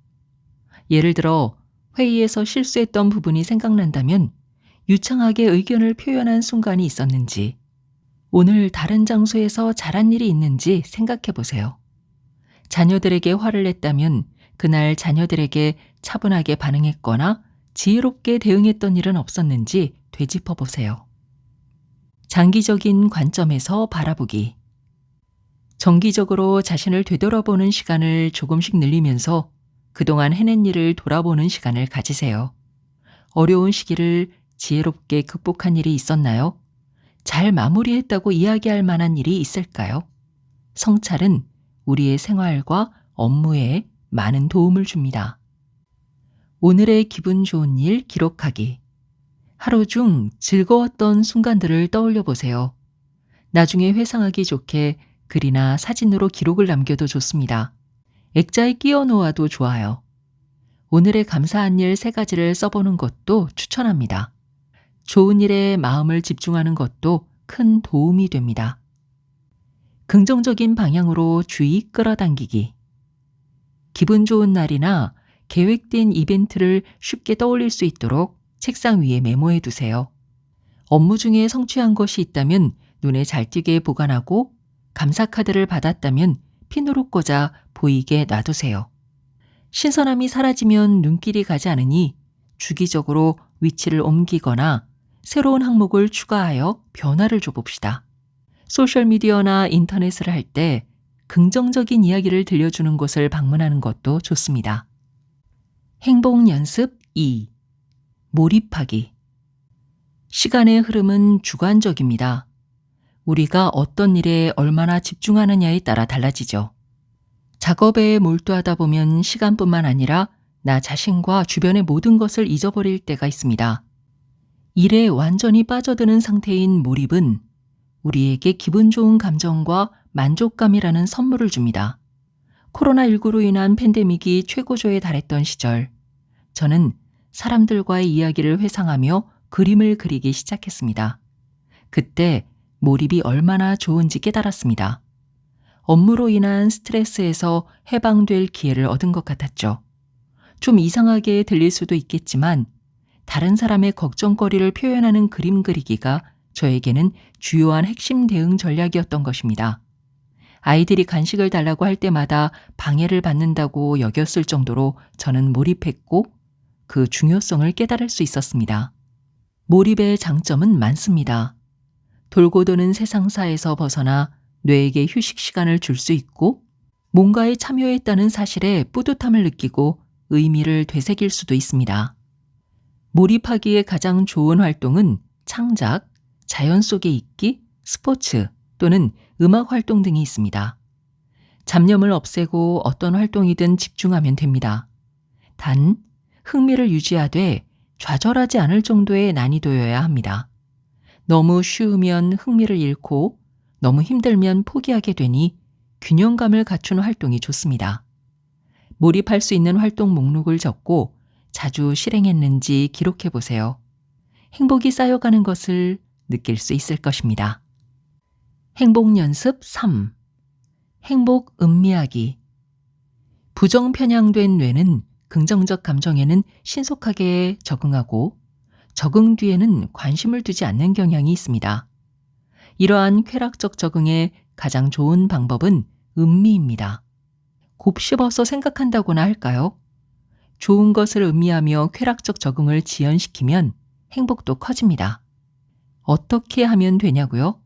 예를 들어 회의에서 실수했던 부분이 생각난다면 유창하게 의견을 표현한 순간이 있었는지, 오늘 다른 장소에서 잘한 일이 있는지 생각해 보세요. 자녀들에게 화를 냈다면 그날 자녀들에게 차분하게 반응했거나 지혜롭게 대응했던 일은 없었는지 되짚어 보세요. 장기적인 관점에서 바라보기. 정기적으로 자신을 되돌아보는 시간을 조금씩 늘리면서 그동안 해낸 일을 돌아보는 시간을 가지세요. 어려운 시기를 지혜롭게 극복한 일이 있었나요? 잘 마무리했다고 이야기할 만한 일이 있을까요? 성찰은 우리의 생활과 업무에 많은 도움을 줍니다. 오늘의 기분 좋은 일 기록하기. 하루 중 즐거웠던 순간들을 떠올려 보세요. 나중에 회상하기 좋게 글이나 사진으로 기록을 남겨도 좋습니다. 액자에 끼워 놓아도 좋아요. 오늘의 감사한 일 3가지를 써보는 것도 추천합니다. 좋은 일에 마음을 집중하는 것도 큰 도움이 됩니다. 긍정적인 방향으로 주의 끌어당기기. 기분 좋은 날이나 계획된 이벤트를 쉽게 떠올릴 수 있도록 책상 위에 메모해 두세요. 업무 중에 성취한 것이 있다면 눈에 잘 띄게 보관하고 감사 카드를 받았다면 핀으로 꽂아 보이게 놔두세요. 신선함이 사라지면 눈길이 가지 않으니 주기적으로 위치를 옮기거나 새로운 항목을 추가하여 변화를 줘봅시다. 소셜미디어나 인터넷을 할 때 긍정적인 이야기를 들려주는 곳을 방문하는 것도 좋습니다. 행복 연습 2. 몰입하기. 시간의 흐름은 주관적입니다. 우리가 어떤 일에 얼마나 집중하느냐에 따라 달라지죠. 작업에 몰두하다 보면 시간뿐만 아니라 나 자신과 주변의 모든 것을 잊어버릴 때가 있습니다. 일에 완전히 빠져드는 상태인 몰입은 우리에게 기분 좋은 감정과 만족감이라는 선물을 줍니다. 코로나19로 인한 팬데믹이 최고조에 달했던 시절, 저는 사람들과의 이야기를 회상하며 그림을 그리기 시작했습니다. 그때 몰입이 얼마나 좋은지 깨달았습니다. 업무로 인한 스트레스에서 해방될 기회를 얻은 것 같았죠. 좀 이상하게 들릴 수도 있겠지만 다른 사람의 걱정거리를 표현하는 그림 그리기가 저에게는 주요한 핵심 대응 전략이었던 것입니다. 아이들이 간식을 달라고 할 때마다 방해를 받는다고 여겼을 정도로 저는 몰입했고 그 중요성을 깨달을 수 있었습니다. 몰입의 장점은 많습니다. 돌고 도는 세상사에서 벗어나 뇌에게 휴식 시간을 줄 수 있고 뭔가에 참여했다는 사실에 뿌듯함을 느끼고 의미를 되새길 수도 있습니다. 몰입하기에 가장 좋은 활동은 창작, 자연 속에 있기, 스포츠 또는 음악 활동 등이 있습니다. 잡념을 없애고 어떤 활동이든 집중하면 됩니다. 단, 흥미를 유지하되 좌절하지 않을 정도의 난이도여야 합니다. 너무 쉬우면 흥미를 잃고 너무 힘들면 포기하게 되니 균형감을 갖춘 활동이 좋습니다. 몰입할 수 있는 활동 목록을 적고 자주 실행했는지 기록해 보세요. 행복이 쌓여가는 것을 느낄 수 있을 것입니다. 행복 연습 3. 행복 음미하기. 부정 편향된 뇌는 긍정적 감정에는 신속하게 적응하고 적응 뒤에는 관심을 두지 않는 경향이 있습니다. 이러한 쾌락적 적응의 가장 좋은 방법은 음미입니다. 곱씹어서 생각한다고나 할까요? 좋은 것을 음미하며 쾌락적 적응을 지연시키면 행복도 커집니다. 어떻게 하면 되냐고요?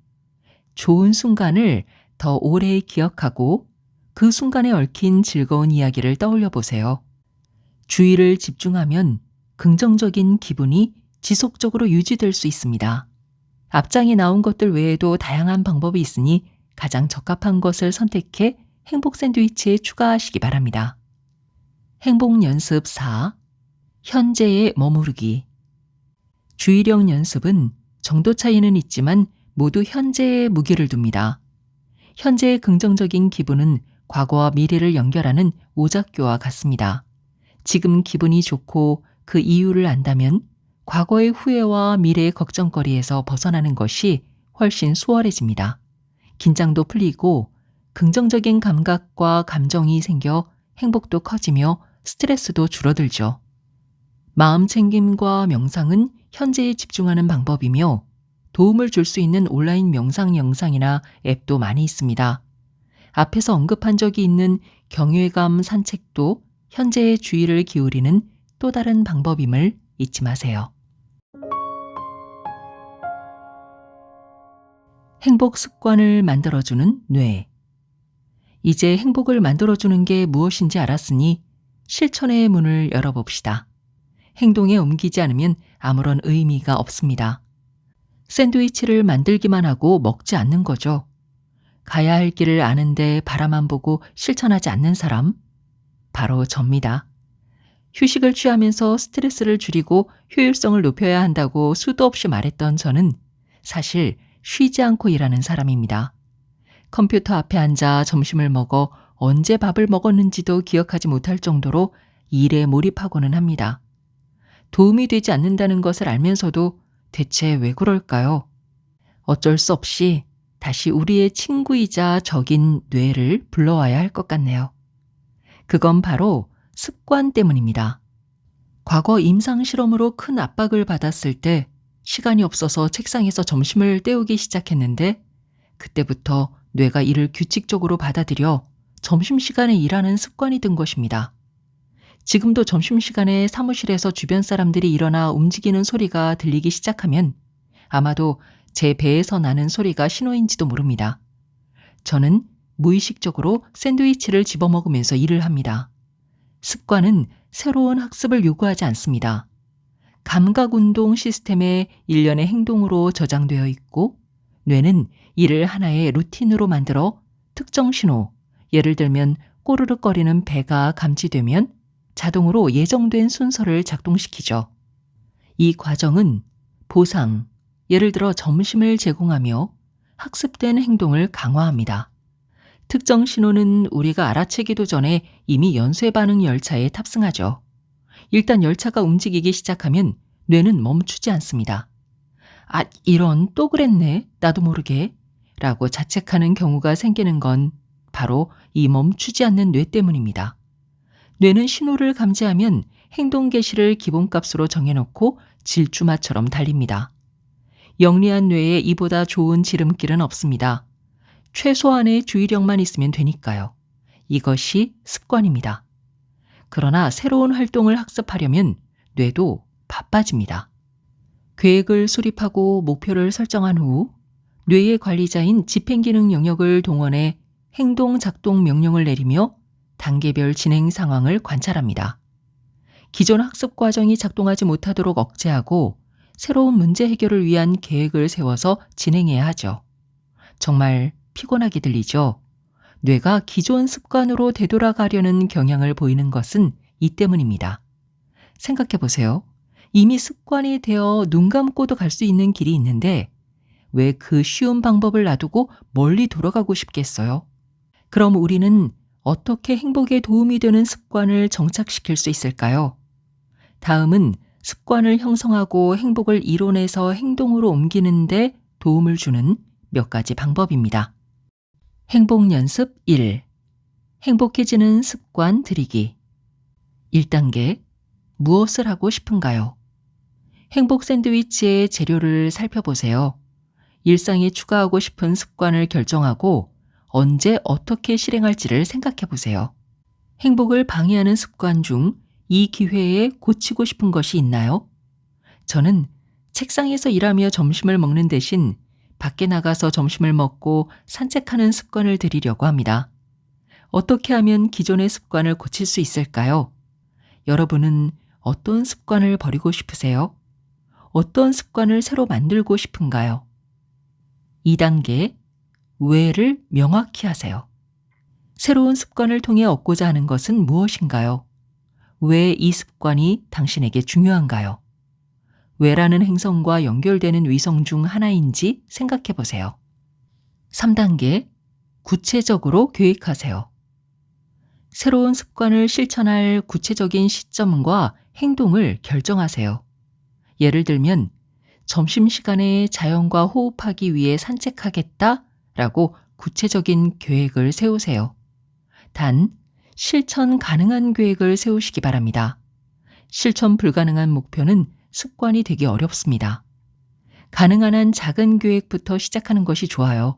좋은 순간을 더 오래 기억하고 그 순간에 얽힌 즐거운 이야기를 떠올려 보세요. 주의를 집중하면 긍정적인 기분이 지속적으로 유지될 수 있습니다. 앞장에 나온 것들 외에도 다양한 방법이 있으니 가장 적합한 것을 선택해 행복 샌드위치에 추가하시기 바랍니다. 행복 연습 4. 현재에 머무르기. 주의력 연습은 정도 차이는 있지만 모두 현재에 무게를 둡니다. 현재의 긍정적인 기분은 과거와 미래를 연결하는 오작교와 같습니다. 지금 기분이 좋고 그 이유를 안다면 과거의 후회와 미래의 걱정거리에서 벗어나는 것이 훨씬 수월해집니다. 긴장도 풀리고 긍정적인 감각과 감정이 생겨 행복도 커지며 스트레스도 줄어들죠. 마음 챙김과 명상은 현재에 집중하는 방법이며 도움을 줄 수 있는 온라인 명상 영상이나 앱도 많이 있습니다. 앞에서 언급한 적이 있는 경외감 산책도 현재의 주의를 기울이는 또 다른 방법임을 잊지 마세요. 행복 습관을 만들어주는 뇌. 이제 행복을 만들어주는 게 무엇인지 알았으니 실천의 문을 열어봅시다. 행동에 옮기지 않으면 아무런 의미가 없습니다. 샌드위치를 만들기만 하고 먹지 않는 거죠. 가야 할 길을 아는데 바라만 보고 실천하지 않는 사람, 바로 접니다. 휴식을 취하면서 스트레스를 줄이고 효율성을 높여야 한다고 수도 없이 말했던 저는 사실 쉬지 않고 일하는 사람입니다. 컴퓨터 앞에 앉아 점심을 먹어 언제 밥을 먹었는지도 기억하지 못할 정도로 일에 몰입하고는 합니다. 도움이 되지 않는다는 것을 알면서도 대체 왜 그럴까요? 어쩔 수 없이 다시 우리의 친구이자 적인 뇌를 불러와야 할 것 같네요. 그건 바로 습관 때문입니다. 과거 임상 실험으로 큰 압박을 받았을 때 시간이 없어서 책상에서 점심을 때우기 시작했는데 그때부터 뇌가 이를 규칙적으로 받아들여 점심시간에 일하는 습관이 든 것입니다. 지금도 점심시간에 사무실에서 주변 사람들이 일어나 움직이는 소리가 들리기 시작하면 아마도 제 배에서 나는 소리가 신호인지도 모릅니다. 저는 무의식적으로 샌드위치를 집어먹으면서 일을 합니다. 습관은 새로운 학습을 요구하지 않습니다. 감각운동 시스템의 일련의 행동으로 저장되어 있고 뇌는 이를 하나의 루틴으로 만들어 특정 신호, 예를 들면 꼬르륵거리는 배가 감지되면 자동으로 예정된 순서를 작동시키죠. 이 과정은 보상, 예를 들어 점심을 제공하며 학습된 행동을 강화합니다. 특정 신호는 우리가 알아채기도 전에 이미 연쇄 반응 열차에 탑승하죠. 일단 열차가 움직이기 시작하면 뇌는 멈추지 않습니다. 아, 이런 또 그랬네. 나도 모르게. 라고 자책하는 경우가 생기는 건 바로 이 멈추지 않는 뇌 때문입니다. 뇌는 신호를 감지하면 행동 개시를 기본값으로 정해놓고 질주마처럼 달립니다. 영리한 뇌에 이보다 좋은 지름길은 없습니다. 최소한의 주의력만 있으면 되니까요. 이것이 습관입니다. 그러나 새로운 활동을 학습하려면 뇌도 바빠집니다. 계획을 수립하고 목표를 설정한 후 뇌의 관리자인 집행기능 영역을 동원해 행동 작동 명령을 내리며 단계별 진행 상황을 관찰합니다. 기존 학습 과정이 작동하지 못하도록 억제하고 새로운 문제 해결을 위한 계획을 세워서 진행해야 하죠. 정말 피곤하게 들리죠? 뇌가 기존 습관으로 되돌아가려는 경향을 보이는 것은 이 때문입니다. 생각해 보세요. 이미 습관이 되어 눈 감고도 갈 수 있는 길이 있는데 왜 그 쉬운 방법을 놔두고 멀리 돌아가고 싶겠어요? 그럼 우리는 어떻게 행복에 도움이 되는 습관을 정착시킬 수 있을까요? 다음은 습관을 형성하고 행복을 이론에서 행동으로 옮기는 데 도움을 주는 몇 가지 방법입니다. 행복 연습 1. 행복해지는 습관 들이기. 1단계. 무엇을 하고 싶은가요? 행복 샌드위치의 재료를 살펴보세요. 일상에 추가하고 싶은 습관을 결정하고 언제 어떻게 실행할지를 생각해 보세요. 행복을 방해하는 습관 중 이 기회에 고치고 싶은 것이 있나요? 저는 책상에서 일하며 점심을 먹는 대신 밖에 나가서 점심을 먹고 산책하는 습관을 들이려고 합니다. 어떻게 하면 기존의 습관을 고칠 수 있을까요? 여러분은 어떤 습관을 버리고 싶으세요? 어떤 습관을 새로 만들고 싶은가요? 2단계. 왜를 명확히 하세요. 새로운 습관을 통해 얻고자 하는 것은 무엇인가요? 왜 이 습관이 당신에게 중요한가요? 왜라는 행성과 연결되는 위성 중 하나인지 생각해 보세요. 3단계. 구체적으로 계획하세요. 새로운 습관을 실천할 구체적인 시점과 행동을 결정하세요. 예를 들면 점심시간에 자연과 호흡하기 위해 산책하겠다 라고 구체적인 계획을 세우세요. 단, 실천 가능한 계획을 세우시기 바랍니다. 실천 불가능한 목표는 습관이 되기 어렵습니다. 가능한 한 작은 계획부터 시작하는 것이 좋아요.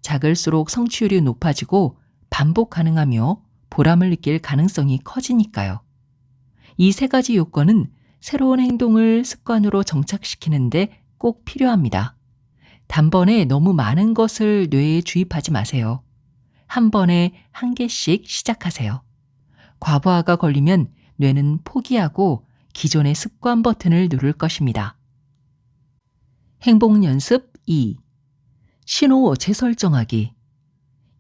작을수록 성취율이 높아지고 반복 가능하며 보람을 느낄 가능성이 커지니까요. 이 세 가지 요건은 새로운 행동을 습관으로 정착시키는데 꼭 필요합니다. 단번에 너무 많은 것을 뇌에 주입하지 마세요. 한 번에 한 개씩 시작하세요. 과부하가 걸리면 뇌는 포기하고 기존의 습관 버튼을 누를 것입니다. 행복 연습 2. 신호 재설정하기.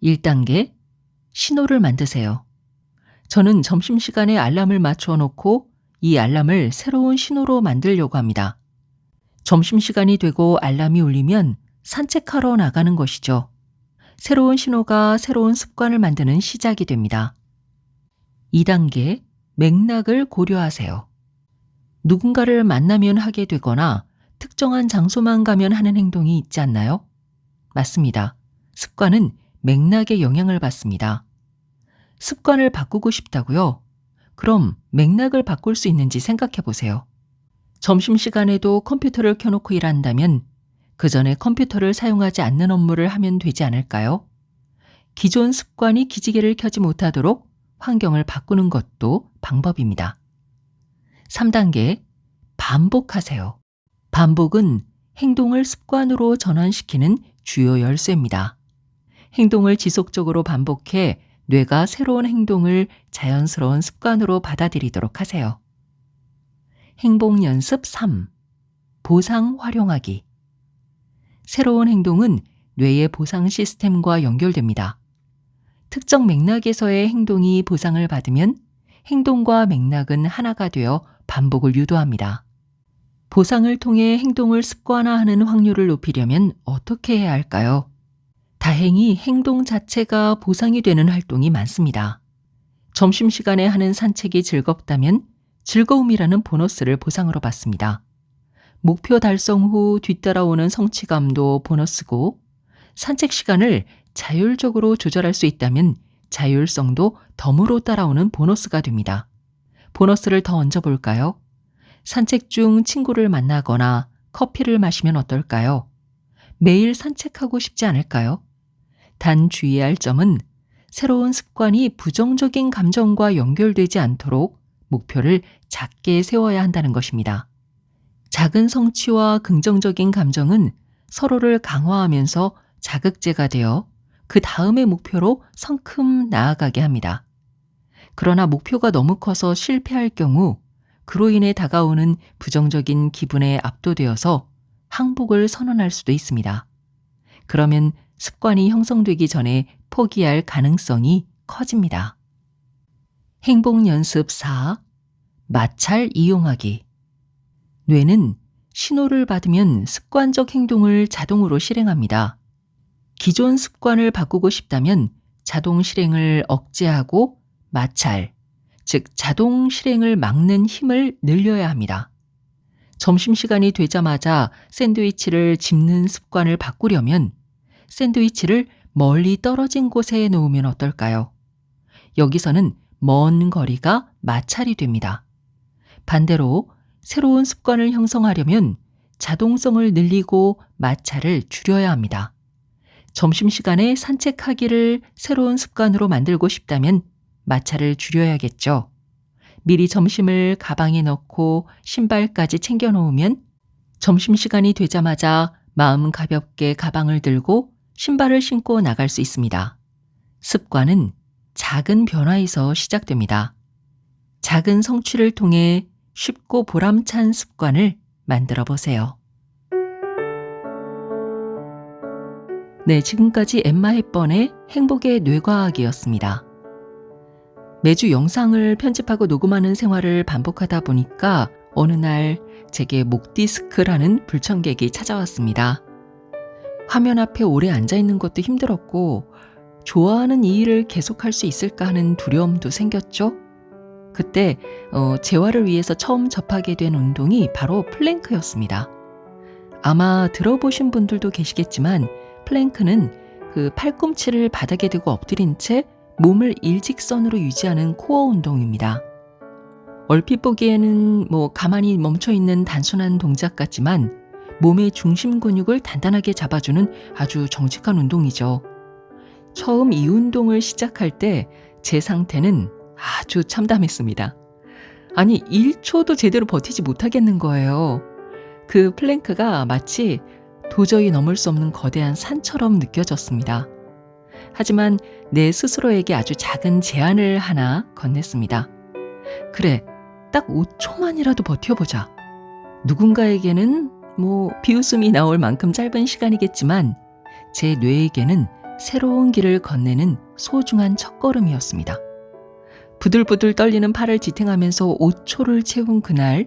1단계. 신호를 만드세요. 저는 점심시간에 알람을 맞춰 놓고 이 알람을 새로운 신호로 만들려고 합니다. 점심시간이 되고 알람이 울리면 산책하러 나가는 것이죠. 새로운 신호가 새로운 습관을 만드는 시작이 됩니다. 2단계. 맥락을 고려하세요. 누군가를 만나면 하게 되거나 특정한 장소만 가면 하는 행동이 있지 않나요? 맞습니다. 습관은 맥락에 영향을 받습니다. 습관을 바꾸고 싶다고요? 그럼 맥락을 바꿀 수 있는지 생각해 보세요. 점심시간에도 컴퓨터를 켜놓고 일한다면 그 전에 컴퓨터를 사용하지 않는 업무를 하면 되지 않을까요? 기존 습관이 기지개를 켜지 못하도록 환경을 바꾸는 것도 방법입니다. 3단계. 반복하세요. 반복은 행동을 습관으로 전환시키는 주요 열쇠입니다. 행동을 지속적으로 반복해 뇌가 새로운 행동을 자연스러운 습관으로 받아들이도록 하세요. 행복 연습 3. 보상 활용하기. 새로운 행동은 뇌의 보상 시스템과 연결됩니다. 특정 맥락에서의 행동이 보상을 받으면 행동과 맥락은 하나가 되어 반복을 유도합니다. 보상을 통해 행동을 습관화하는 확률을 높이려면 어떻게 해야 할까요? 다행히 행동 자체가 보상이 되는 활동이 많습니다. 점심시간에 하는 산책이 즐겁다면 즐거움이라는 보너스를 보상으로 받습니다. 목표 달성 후 뒤따라오는 성취감도 보너스고, 산책 시간을 자율적으로 조절할 수 있다면 자율성도 덤으로 따라오는 보너스가 됩니다. 보너스를 더 얹어볼까요? 산책 중 친구를 만나거나 커피를 마시면 어떨까요? 매일 산책하고 싶지 않을까요? 단 주의해야 할 점은 새로운 습관이 부정적인 감정과 연결되지 않도록 목표를 작게 세워야 한다는 것입니다. 작은 성취와 긍정적인 감정은 서로를 강화하면서 자극제가 되어 그 다음의 목표로 성큼 나아가게 합니다. 그러나 목표가 너무 커서 실패할 경우 그로 인해 다가오는 부정적인 기분에 압도되어서 항복을 선언할 수도 있습니다. 그러면 습관이 형성되기 전에 포기할 가능성이 커집니다. 행복 연습 4. 마찰 이용하기. 뇌는 신호를 받으면 습관적 행동을 자동으로 실행합니다. 기존 습관을 바꾸고 싶다면 자동 실행을 억제하고 마찰, 즉 자동 실행을 막는 힘을 늘려야 합니다. 점심시간이 되자마자 샌드위치를 집는 습관을 바꾸려면 샌드위치를 멀리 떨어진 곳에 놓으면 어떨까요? 여기서는 먼 거리가 마찰이 됩니다. 반대로 새로운 습관을 형성하려면 자동성을 늘리고 마찰을 줄여야 합니다. 점심시간에 산책하기를 새로운 습관으로 만들고 싶다면 마찰을 줄여야겠죠. 미리 점심을 가방에 넣고 신발까지 챙겨 놓으면 점심시간이 되자마자 마음 가볍게 가방을 들고 신발을 신고 나갈 수 있습니다. 습관은 작은 변화에서 시작됩니다. 작은 성취를 통해 쉽고 보람찬 습관을 만들어 보세요. 네, 지금까지 엠마 헵번의 행복의 뇌과학이었습니다. 매주 영상을 편집하고 녹음하는 생활을 반복하다 보니까 어느 날 제게 목 디스크라는 불청객이 찾아왔습니다. 화면 앞에 오래 앉아 있는 것도 힘들었고 좋아하는 이 일을 계속할 수 있을까 하는 두려움도 생겼죠. 그때 재활을 위해서 처음 접하게 된 운동이 바로 플랭크였습니다. 아마 들어보신 분들도 계시겠지만 플랭크는 그 팔꿈치를 바닥에 대고 엎드린 채 몸을 일직선으로 유지하는 코어 운동입니다. 얼핏 보기에는 가만히 멈춰있는 단순한 동작 같지만 몸의 중심 근육을 단단하게 잡아주는 아주 정직한 운동이죠. 처음 이 운동을 시작할 때 제 상태는 아주 참담했습니다. 아니 1초도 제대로 버티지 못하겠는 거예요. 그 플랭크가 마치 도저히 넘을 수 없는 거대한 산처럼 느껴졌습니다. 하지만 내 스스로에게 아주 작은 제안을 하나 건넸습니다. 그래, 딱 5초만이라도 버텨보자. 누군가에게는 비웃음이 나올 만큼 짧은 시간이겠지만 제 뇌에게는 새로운 길을 건네는 소중한 첫걸음이었습니다. 부들부들 떨리는 팔을 지탱하면서 5초를 채운 그날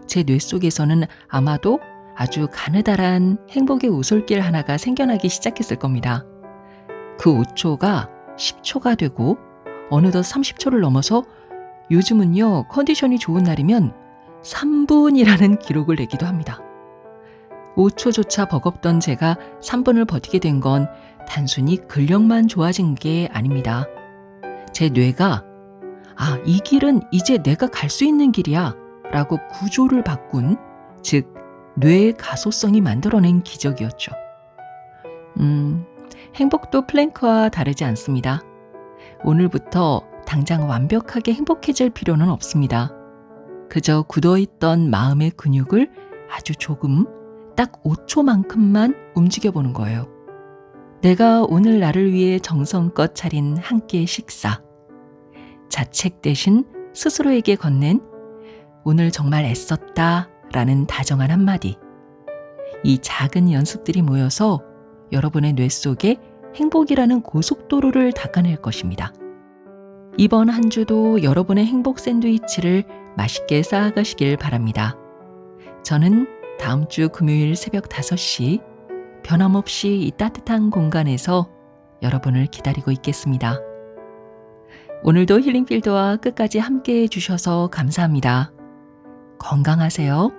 제 뇌 속에서는 아마도 아주 가느다란 행복의 오솔길 하나가 생겨나기 시작했을 겁니다. 그 5초가 10초가 되고 어느덧 30초를 넘어서 요즘은요 컨디션이 좋은 날이면 3분이라는 기록을 내기도 합니다. 5초조차 버겁던 제가 3분을 버티게 된 건 단순히 근력만 좋아진 게 아닙니다. 제 뇌가 이 길은 이제 내가 갈 수 있는 길이야 라고 구조를 바꾼, 즉 뇌의 가소성이 만들어낸 기적이었죠. 행복도 플랭크와 다르지 않습니다. 오늘부터 당장 완벽하게 행복해질 필요는 없습니다. 그저 굳어있던 마음의 근육을 아주 조금, 딱 5초만큼만 움직여보는 거예요. 내가 오늘 나를 위해 정성껏 차린 한 끼의 식사. 자책 대신 스스로에게 건넨 오늘 정말 애썼다 라는 다정한 한마디. 이 작은 연습들이 모여서 여러분의 뇌 속에 행복이라는 고속도로를 닦아낼 것입니다. 이번 한 주도 여러분의 행복 샌드위치를 맛있게 쌓아가시길 바랍니다. 저는 다음 주 금요일 새벽 5시 변함없이 이 따뜻한 공간에서 여러분을 기다리고 있겠습니다. 오늘도 힐링필드와 끝까지 함께해 주셔서 감사합니다. 건강하세요.